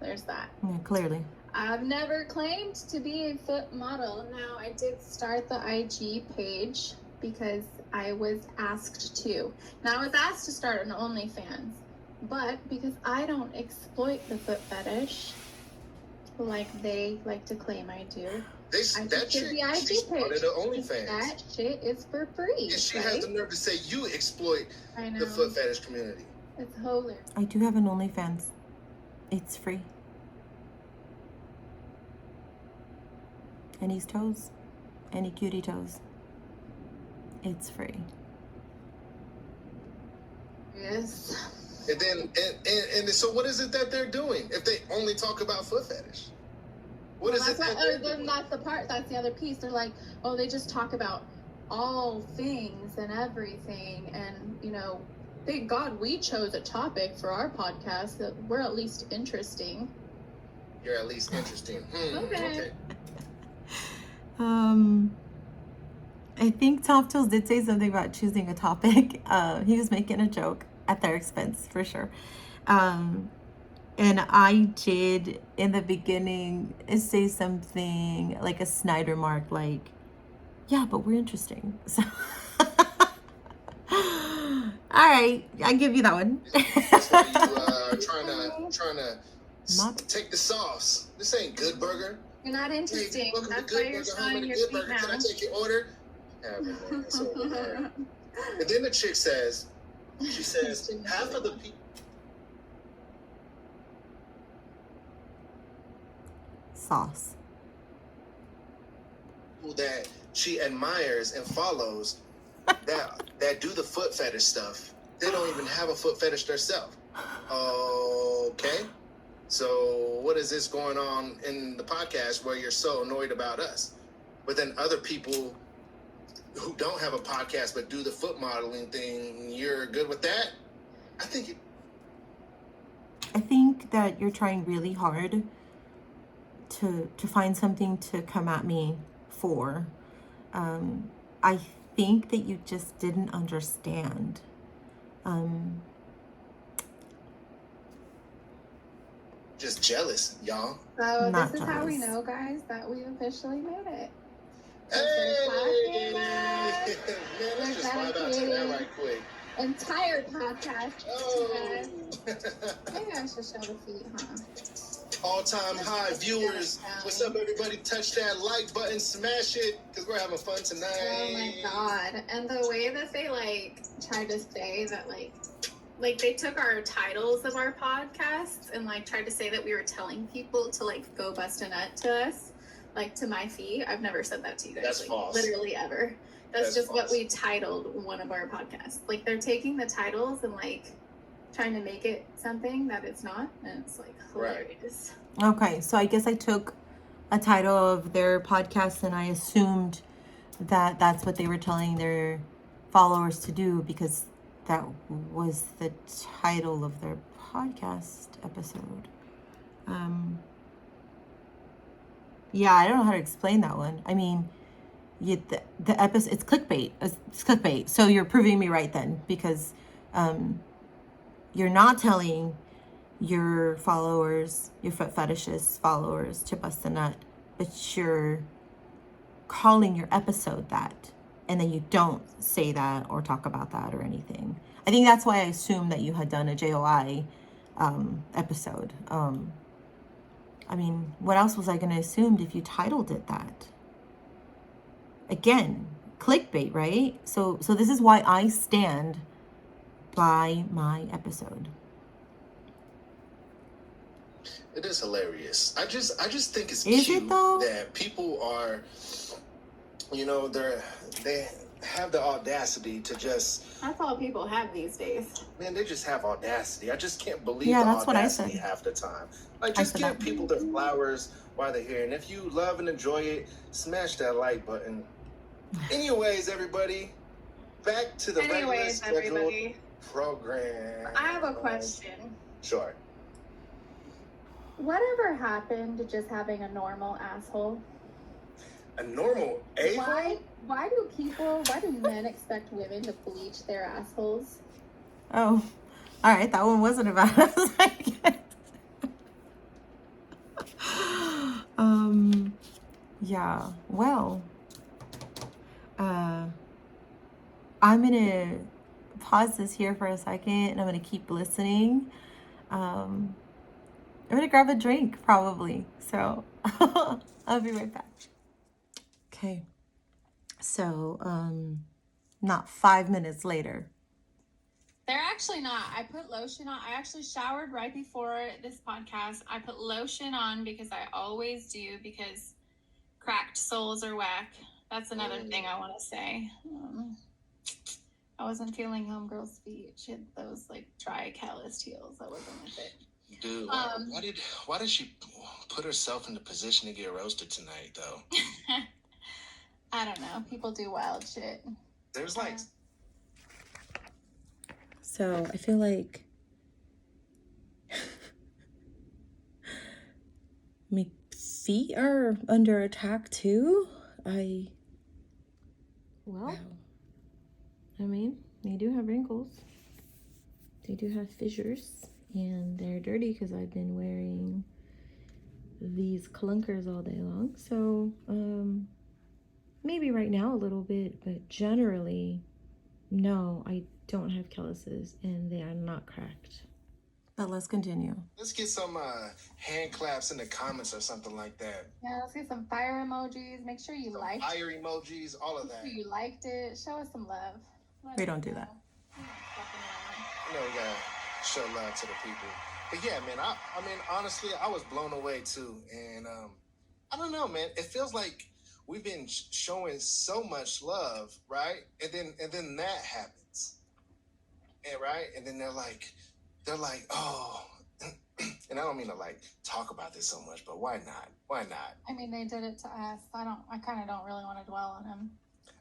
There's that. Yeah, clearly. I've never claimed to be a foot model. Now, I did start the IG page because I was asked to. Now, I was asked to start an OnlyFans, but because I don't exploit the foot fetish like they like to claim I do, That chick, she started an OnlyFans. That shit is for free. And she right? has the nerve to say you exploit the foot fetish community. It's hilarious. I do have an OnlyFans. It's free. Ennie's toes. Ennie cutie toes. It's free. Yes. And then, and so what is it that they're doing if they only talk about foot fetish? What is it that they're doing? That's the other piece. They're like, oh, they just talk about all things and everything. And, thank God we chose a topic for our podcast that we're at least interesting. You're at least interesting. Okay. I think Top Toes did say something about choosing a topic. He was making a joke at their expense, for sure. And I did, in the beginning, say something like a snide remark, like, yeah, but we're interesting. So, all right, I give you that one. That's why you trying to take the sauce. This ain't Good Burger. You're not interesting. Hey, that's why you're showing your feet now. Can I take your order? And then the chick says, half of the people sauce that she admires and follows that do the foot fetish stuff, they don't even have a foot fetish themselves. Okay. So what is this going on in the podcast where you're so annoyed about us? But then other people who don't have a podcast but do the foot modeling thing, you're good with that? I think that you're trying really hard to find something to come at me for. I think that you just didn't understand. Just jealous, y'all. So Not this is how we jealous. know, guys, that we officially made it. Hey! Man, let's just slide out to that right quick. Entire podcast. Oh. Maybe I should show the feet, huh? all-time high viewers. What's up, everybody? Touch that like button, smash it, because we're having fun tonight. Oh my god. And the way that they tried to say that they took our titles of our podcasts and tried to say that we were telling people to go bust a nut to us, to my feed. I've never said that to you guys. That's false. Literally ever. That's just false. What we titled one of our podcasts. They're taking the titles and trying to make it something that it's not, and it's hilarious. Right. Okay, so I guess I took a title of their podcast and I assumed that that's what they were telling their followers to do because that was the title of their podcast episode. Yeah, I don't know how to explain that one. I mean, the episode, it's clickbait. It's clickbait. So you're proving me right then because you're not telling your followers, your foot fetishist followers to bust a nut, but you're calling your episode that, and then you don't say that or talk about that or anything. I think that's why I assumed that you had done a JOI episode. I mean, what else was I going to assume if you titled it that? Again, clickbait, right? So this is why I stand by my episode. It is hilarious. I just think it's is cute it though? That people are, they have the audacity to just. That's all people have these days. Man, they just have audacity. I just can't believe the that's audacity what I said. Half the time. Just give people their flowers while they're here. And if you love and enjoy it, smash that like button. Anyways, everybody, back to the regular scheduled program. I have a question. Sure. Whatever happened to just having a normal asshole? A normal a-hole? Why do men expect women to bleach their assholes? Oh, all right. That one wasn't about us. Yeah. Well, I'm gonna pause this here for a second, and I'm gonna keep listening. I'm gonna grab a drink probably. So I'll be right back. Okay. So, not 5 minutes later. They're actually not. I put lotion on. I actually showered right before this podcast. I put lotion on because I always do, because cracked soles are whack. That's another thing I want to say. I wasn't feeling homegirl's feet. She had those dry, calloused heels. I wasn't with it. Dude, why did she put herself in the position to get roasted tonight, though? I don't know. People do wild shit. There's So I feel like my feet are under attack too. Wow. I mean, they do have wrinkles. They do have fissures, and they're dirty because I've been wearing these clunkers all day long. So, maybe right now a little bit, but generally, no, I don't have calluses and they are not cracked. But let's continue. Let's get some hand claps in the comments or something like that. Yeah, let's get some fire emojis. Make sure you liked it. Fire emojis, all of that. Make sure you liked it. Show us some love. We don't do that. We gotta show love to the people. But yeah, man, I mean, honestly, I was blown away too. And I don't know, man. It feels like we've been showing so much love, right? And then that happens. And right? And then they're like, oh, and I don't mean to talk about this so much, but why not? Why not? I mean, they did it to us. I kind of don't really want to dwell on them.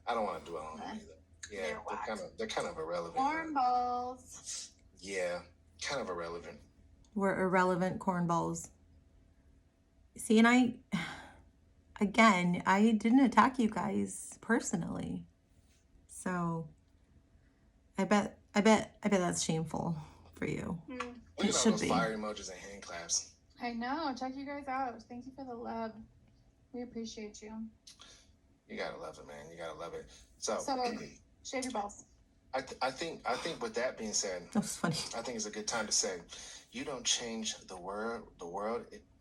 I don't want to dwell on them either. Yeah, they're kind of irrelevant. Cornballs. Yeah, kind of irrelevant. We're irrelevant cornballs. See, and I didn't attack you guys personally. So I bet that's shameful for you. Look at all those fire emojis and hand claps. I know. Check you guys out. Thank you for the love. We appreciate you. You gotta love it, man. You gotta love it. So shave your balls. I think with that being said, that was funny. I think it's a good time to say, you don't change the world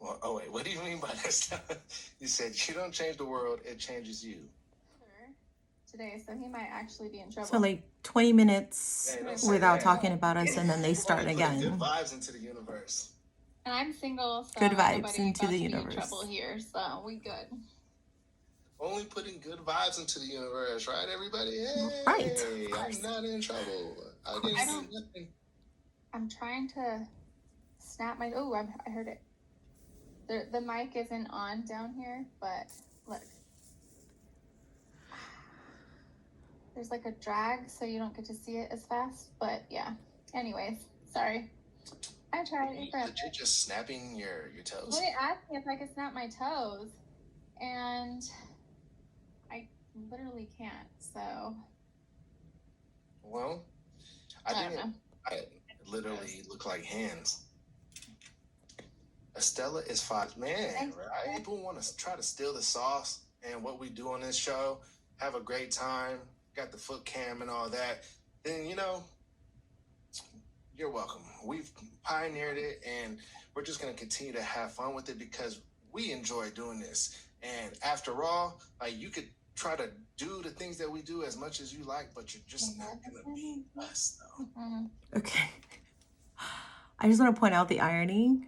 Well, oh wait, what do you mean by that? You said you don't change the world; it changes you. Today, so he might actually be in trouble. So like 20 minutes without that. talking about us, and then they start Only again. Good vibes into the universe. And I'm single, so Good vibes nobody into about the to be in universe. trouble here, so we good. Only putting good vibes into the universe, right, everybody? Hey, Right. I'm not in trouble. I didn't do nothing. I'm trying to snap my. Oh, I heard it. The mic isn't on down here, but look. There's like a drag, so you don't get to see it as fast. But yeah. Anyways, sorry. I tried. You're just snapping your toes. Well, they asked me if I could snap my toes, and I literally can't. So. Well, I literally look like hands. Estella is fine, man. Right? People want to try to steal the sauce and what we do on this show. Have a great time. Got the foot cam and all that. Then you're welcome. We've pioneered it, and we're just gonna continue to have fun with it because we enjoy doing this. And after all, like, you could try to do the things that we do as much as you like, but you're just not gonna be us, though. Mm-hmm. Okay. I just want to point out the irony,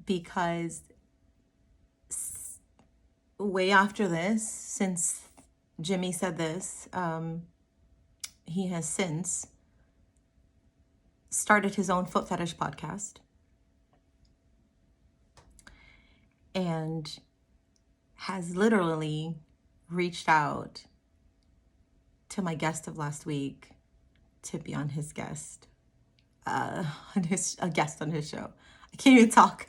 because way after this, since Jimmy said this, he has since started his own foot fetish podcast and has literally reached out to my guest of last week to be on his guest, a guest on his show. I can't even talk.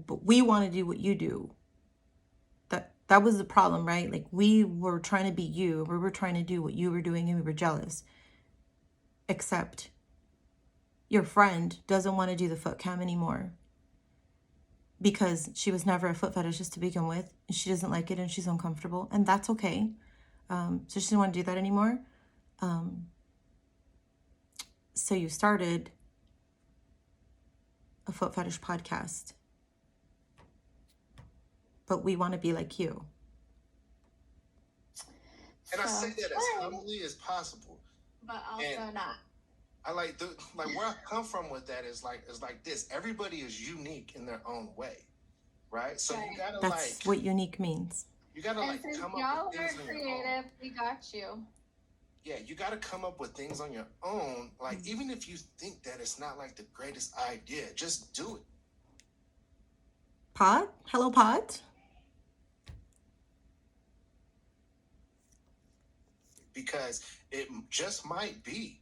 But we want to do what you do. That was the problem, right? Like, we were trying to be you. We were trying to do what you were doing, and we were jealous. Except your friend doesn't want to do the foot cam anymore because she was never a foot fetishist to begin with. And she doesn't like it, and she's uncomfortable, and that's okay. So she doesn't want to do that anymore. So you started a foot fetish podcast, but we want to be like you. And I say that as humbly as possible, but also not. I like where I come from with that is like this. Everybody is unique in their own way, right? So you gotta That's what unique means. You gotta come up with things on your own. Y'all are creative. We got you. Yeah, you gotta come up with things on your own. Like, even if you think that it's not like the greatest idea, just do it. Pod? Hello, Pod? Because it just might be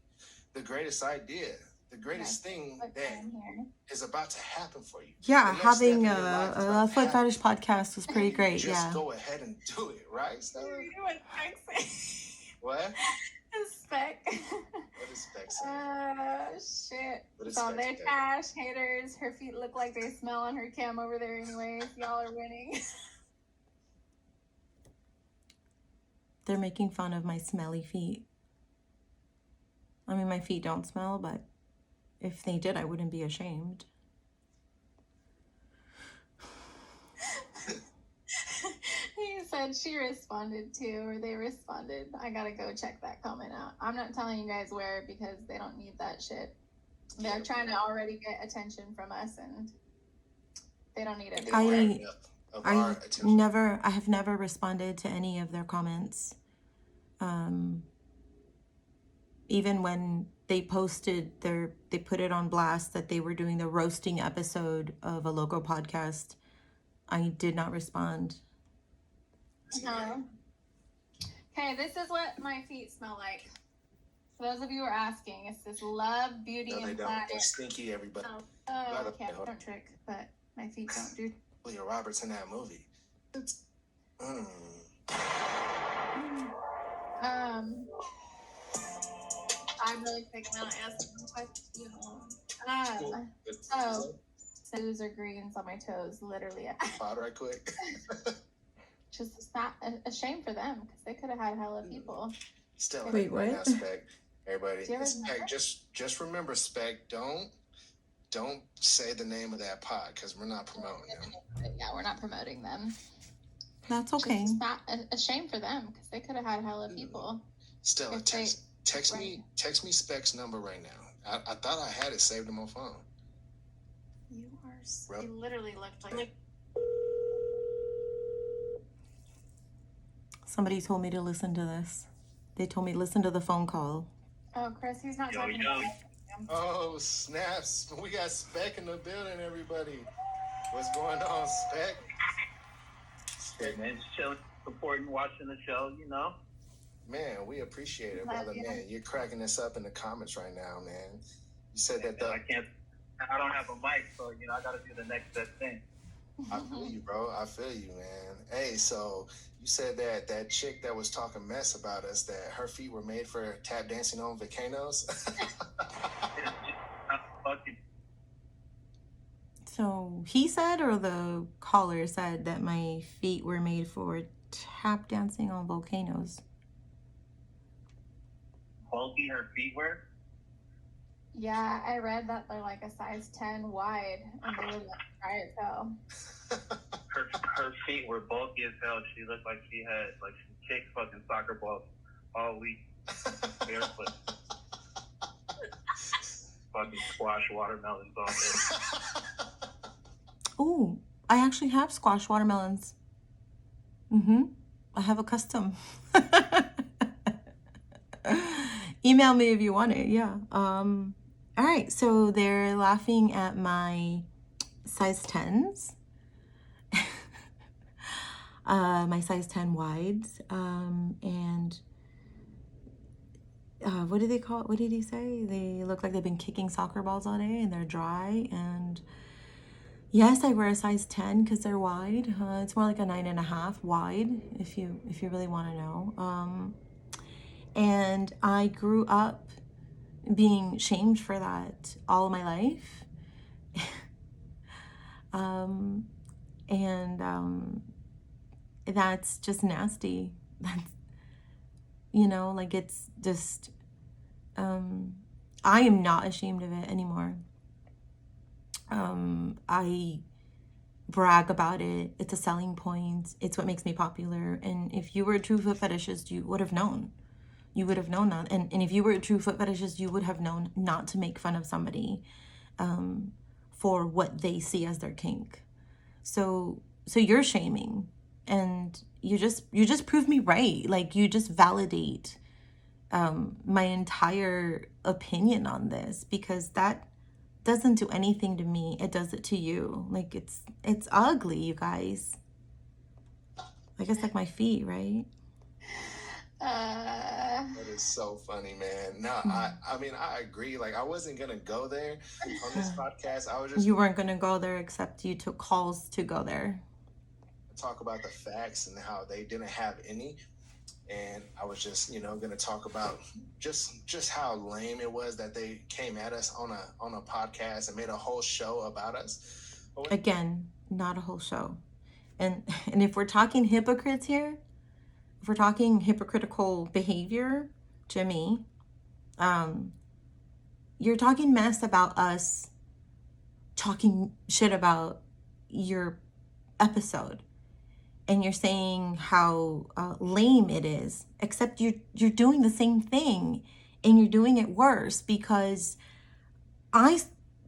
the greatest idea, the greatest thing that is about to happen for you. Yeah, having a foot fetish podcast was pretty great. Just go ahead and do it, right? What? Speck. What is Speck saying? Shit. It's on their trash, haters. Her feet look like they smell on her cam over there anyways. Y'all are winning. They're making fun of my smelly feet. I mean, my feet don't smell, but if they did, I wouldn't be ashamed. He said she responded too, or they responded. I gotta go check that comment out. I'm not telling you guys where because they don't need that shit. They're trying to already get attention from us, and they don't need it. I have never responded to any of their comments. Even when they posted they put it on blast that they were doing the roasting episode of a local podcast, I did not respond. No. Okay, this is what my feet smell like. For those of you who are asking, it's this Love, Beauty, and Planet. They're stinky, everybody. Oh, okay, don't trick, but my feet don't do. Julia Roberts in that movie. I'm really quick now asking questions. Toes or greens on my toes, literally. Pod right quick. Just, it's not a shame for them because they could have had hella people. Still Wait, right now, what? Speck. Everybody, Do you ever Speck, just remember, Speck, don't say the name of that pod because we're not promoting them. Yeah, we're not promoting them. That's Which okay. is not a shame for them because they could have had hella people. Stella, If they- text me Speck's number right now. I thought I had it saved in my phone. You are. Bro. You literally looked like. Somebody told me to listen to this. They told me to listen to the phone call. Oh, Chris, he's not talking about him. Oh, snaps. We got Speck in the building, everybody. What's going on, Speck? Hey, man, just chilling, supporting, watching the show, you know. Man, we appreciate it, Love brother. you. Man, you're cracking this up in the comments right now, man. You said that I don't have a mic, so, you know, I got to do the next best thing. I feel you, bro. I feel you, man. Hey, so you said that chick that was talking mess about us, that her feet were made for tap dancing on volcanoes. So he said, or the caller said, that my feet were made for tap dancing on volcanoes. Bulky her feet were? Yeah, I read that they're like a size 10 wide, and they would like try it though. Her feet were bulky as hell. She looked like she had, like, she kicked fucking soccer balls all week, barefoot. Fucking squash watermelons all day. Oh, I actually have squash watermelons. I have a custom. Email me if you want it. Yeah. All right. So they're laughing at my size 10s. My size 10 wides. And what do they call it? What did he say? They look like they've been kicking soccer balls all day and they're dry. And yes, I wear a size 10 because they're wide. It's more like a 9.5 wide, if you really want to know. And I grew up being shamed for that all my life. That's just nasty. That's, you know, like, it's just, I am not ashamed of it anymore. I brag about it. It's a selling point. It's what makes me popular. And if you were a true foot fetishist, you would have known. You would have known that. And if you were a true foot fetishist, you would have known not to make fun of somebody for what they see as their kink. So you're shaming, and you just prove me right. Like, you just validate my entire opinion on this, because that doesn't do anything to me. It does it to you. Like, it's ugly, you guys. I guess like my feet, right? That is so funny, man. No, I mean, I agree. Like, I wasn't gonna go there on this podcast. I was just You weren't gonna go there, except you took calls to go there. talk about the facts and how they didn't have any. And I was just, you know, gonna talk about just how lame it was that they came at us on a podcast and made a whole show about us. Again, not a whole show. And if we're talking hypocrites here, if we're talking hypocritical behavior, Jimmy, you're talking mess about us talking shit about your episode. And you're saying how lame it is, except you're doing the same thing, and you're doing it worse, because I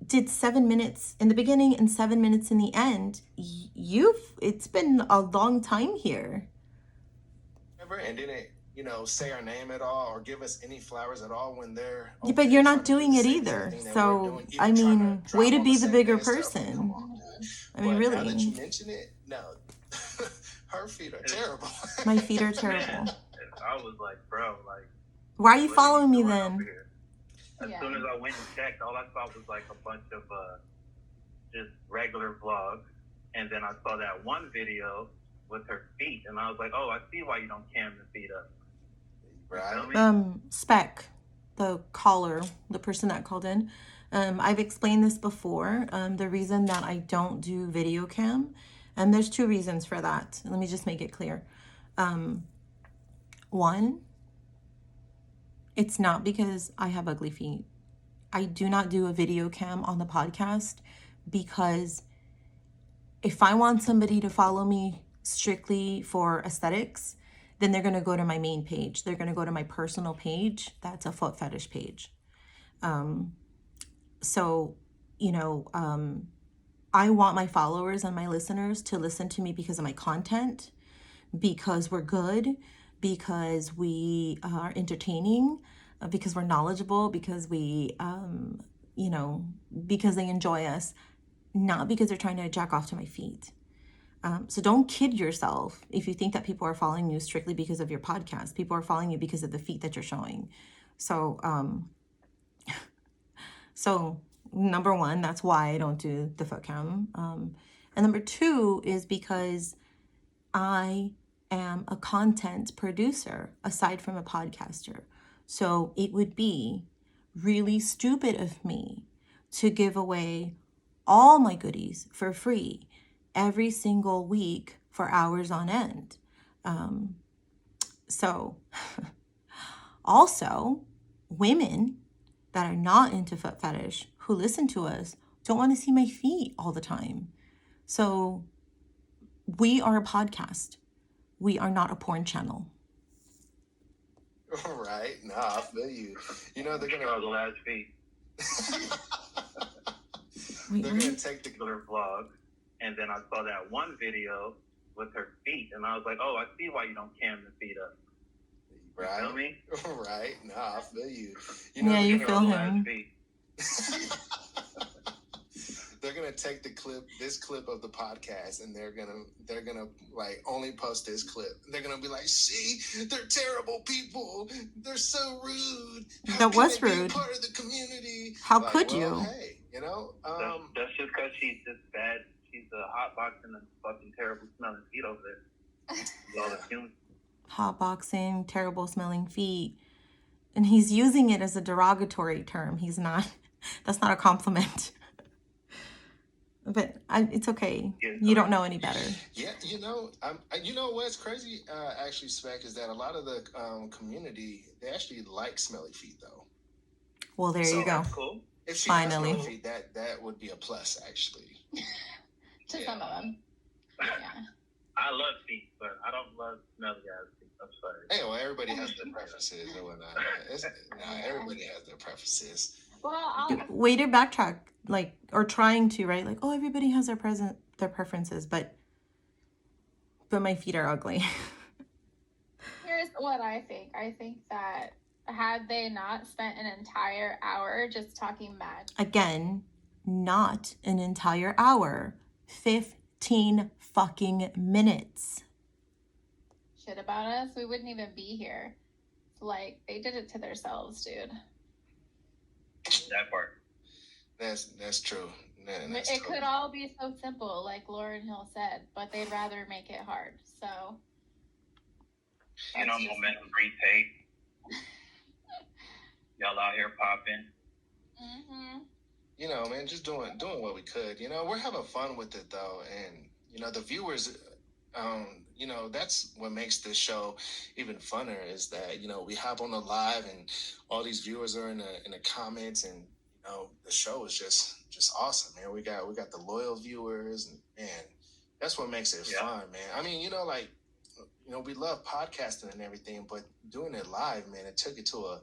did 7 minutes in the beginning and 7 minutes in the end. It's been a long time here. And didn't, you know, say our name at all or give us any flowers at all when they're. Yeah, but you're not doing it either. So, I mean, way to be the bigger person. I mean, really. Now that you mention it, no. Her feet are terrible. My feet are terrible. I was like, bro, like, why are you following me then? As soon as I went and checked, all I saw was like a bunch of just regular vlogs, and then I saw that one video with her feet, and I was like, oh, I see why you don't cam the feet up. Right. Speck, the caller, the person that called in, I've explained this before. The reason that I don't do video cam, and there's 2 reasons for that. Let me just make it clear. One, It's not because I have ugly feet. I do not do a video cam on the podcast because if I want somebody to follow me strictly for aesthetics, then they're going to go to my main page. They're going to go to my personal page. That's a foot fetish page. So, you know, I want my followers and my listeners to listen to me because of my content, because we're good, because we are entertaining, because we're knowledgeable, because we, you know, because they enjoy us, not because they're trying to jack off to my feet. So don't kid yourself if you think that people are following you strictly because of your podcast. People are following you because of the feet that you're showing. So, so number one, that's why I don't do the foot cam. And number two is because I am a content producer aside from a podcaster. So it would be really stupid of me to give away all my goodies for free every single week for hours on end. So also women that are not into foot fetish who listen to us don't want to see my feet all the time. So we are a podcast. We are not a porn channel. Right? Nah, I feel you. You know, they're gonna the last feet. Wait, they're what? gonna take the Particular vlog, and then I saw that one video with her feet, and I was like, oh, I see why you don't cam the feet up. right. You feel me? Right? Nah, I feel you. You Yeah, you they're feel gonna, The last him. feet. they're gonna take this clip of the podcast, and they're gonna like only post this clip. They're gonna be like, "See, they're terrible people. They're so rude. How That can was they rude. be part of the community? How Like, could well, you? Hey, you know, That's just because she's just bad. She's hotboxing and fucking terrible smelling feet over there. All the fumes. Hotboxing, terrible smelling feet. And he's using it as a derogatory term. He's not, that's not a compliment. But it's okay. You don't know any better. Yeah, you know, you know what's crazy, actually, Speck, is that a lot of the community, they actually like smelly feet, though. Well, there So, you go. That's cool. If she Finally. has smelly feet, that would be a plus, actually. To some of them. Yeah. I love feet, but I don't love smelly ass feet. I'm sorry. Hey, well, everybody has their preferences or whatnot. Everybody has their preferences. Well, Way to backtrack, like, or trying to, right? Like, oh, everybody has their preferences, but my feet are ugly. here's what I think. I think that had they not spent an entire hour just talking mad. Again, not an entire hour. 15 fucking minutes. Shit about us, we wouldn't even be here. Like, they did it to themselves, dude. That part. That's true. That's It true. could all be so simple, like Lauryn Hill said, but they'd rather make it hard. So, You know, momentum retake. Y'all out here popping. Mm-hmm. You know, man, just doing what we could. You know, we're having fun with it though, and you know, the viewers. You know, that's what makes this show even funner is that, you know, we hop on the live and all these viewers are in the comments, and you know, the show is just awesome, man. We got the loyal viewers, and man, that's what makes it fun, man. I mean, you know, like, you know, we love podcasting and everything, but doing it live, man, it took it to a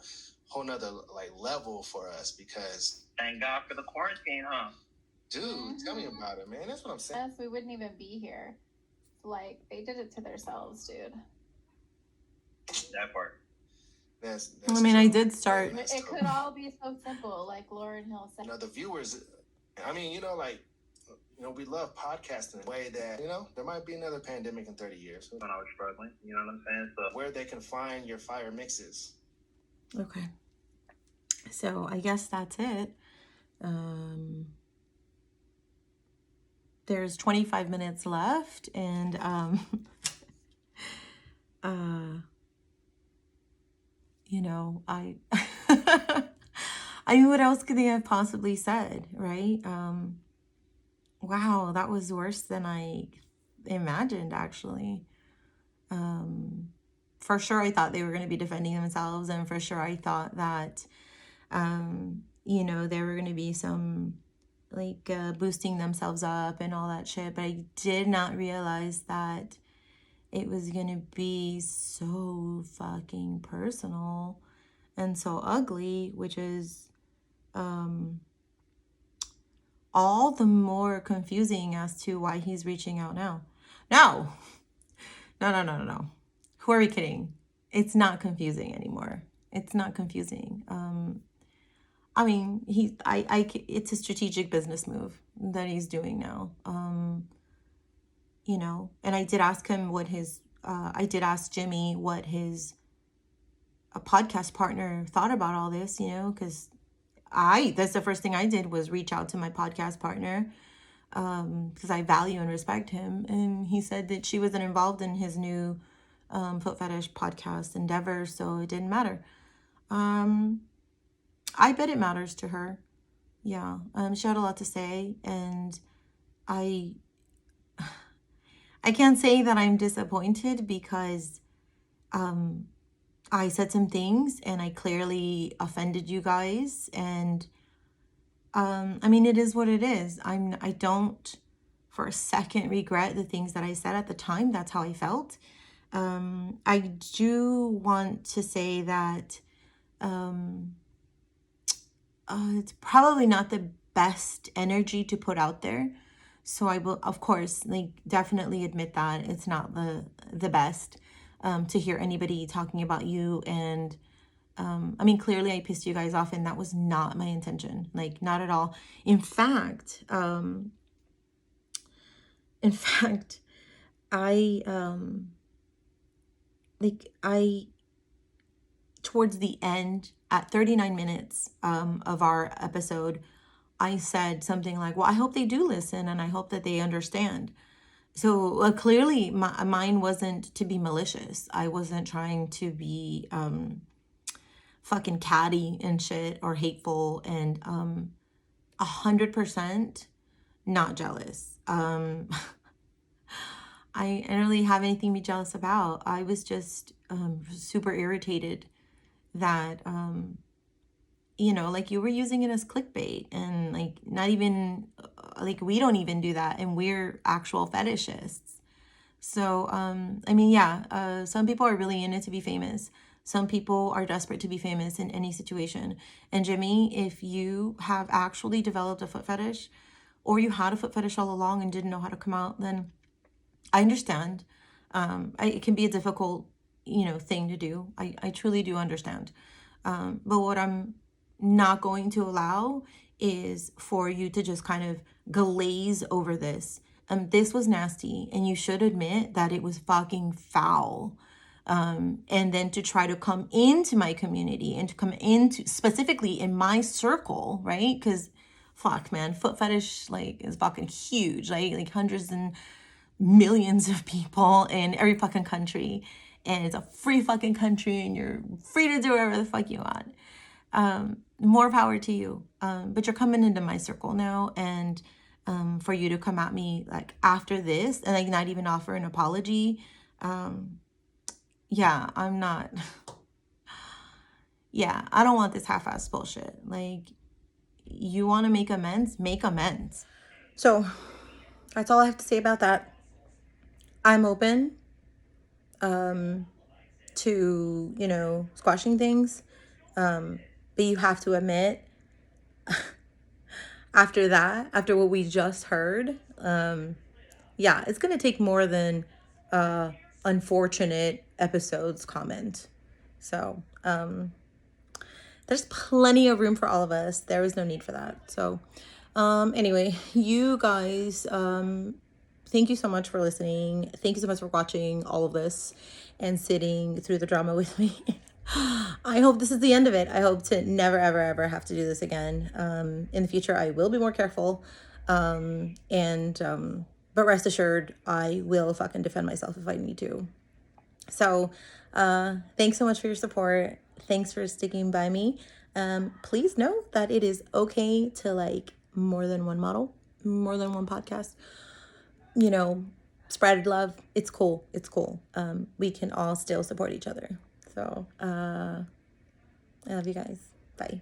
whole nother like level for us because Thank God for the quarantine, huh? dude, tell me about it, man. That's what I'm saying. Yes, we wouldn't even be here. Like, they did it to themselves, dude. That part. That's I mean, true. I did start. It could all be so simple, like Lauryn Hill said. You know, the viewers, I mean, you know, like, you know, we love podcasting in a way that, you know, there might be another pandemic in 30 years. When I was struggling, you know what I'm saying? So where they can find your fire mixes. Okay. So I guess that's it. There's 25 minutes left, and you know, I I mean, what else could they have possibly said, right? Wow, that was worse than I imagined, actually. for sure I thought they were going to be defending themselves, and for sure I thought that, you know, there were going to be some like boosting themselves up and all that shit. But I did not realize that it was going to be so fucking personal and so ugly, which is all the more confusing as to why he's reaching out now. No. Who are we kidding? It's not confusing anymore. It's not confusing. I mean, it's a strategic business move that he's doing now. You know, and I did ask him what his, I did ask Jimmy what his a podcast partner thought about all this, you know, because that's the first thing I did was reach out to my podcast partner, because I value and respect him. And he said that she wasn't involved in his new foot fetish podcast endeavor, so it didn't matter. I bet it matters to her. Yeah, she had a lot to say, and I can't say that I'm disappointed because I said some things and I clearly offended you guys, and I mean, it is what it is. I don't for a second regret the things that I said at the time. That's how I felt. I do want to say that it's probably not the best energy to put out there. So I will, of course, like definitely admit that it's not the best to hear anybody talking about you. And I mean, clearly I pissed you guys off, and that was not my intention. Like, not at all. In fact, I towards the end, at 39 minutes of our episode, I said something like, well, I hope they do listen and I hope that they understand. So clearly mine wasn't to be malicious. I wasn't trying to be fucking catty and shit or hateful, and 100% not jealous. I don't really have anything to be jealous about. I was just super irritated that you know, like, you were using it as clickbait, and like, not even like, we don't even do that, and we're actual fetishists. So I mean, yeah, some people are really in it to be famous. Some people are desperate to be famous in any situation. And Jimmy, if you have actually developed a foot fetish, or you had a foot fetish all along and didn't know how to come out, then I understand. It can be a difficult, you know, thing to do. I truly do understand. But what I'm not going to allow is for you to just kind of glaze over this. This was nasty, and you should admit that it was fucking foul. And then to try to come into my community and to come into specifically in my circle, right? Because fuck, man, foot fetish like is fucking huge, right? Like hundreds and millions of people in every fucking country, and it's a free fucking country, and you're free to do whatever the fuck you want. More power to you. But you're coming into my circle now, and for you to come at me like after this and like not even offer an apology, yeah, I'm not. Yeah, I don't want this half-ass bullshit. Like, you want to make amends? Make amends. So that's all I have to say about that. I'm open to, you know, squashing things. But you have to admit, after that, after what we just heard, yeah, it's going to take more than unfortunate episodes comment. So there's plenty of room for all of us. There was no need for that. So anyway, you guys, thank you so much for listening. Thank you so much for watching all of this and sitting through the drama with me. I hope this is the end of it. I hope to never, ever, ever have to do this again. In the future, I will be more careful. But rest assured, I will fucking defend myself if I need to. So thanks so much for your support. Thanks for sticking by me. Please know that it is okay to like more than one model, more than one podcast. You know, spread love. It's cool. It's cool. We can all still support each other. So I love you guys. Bye.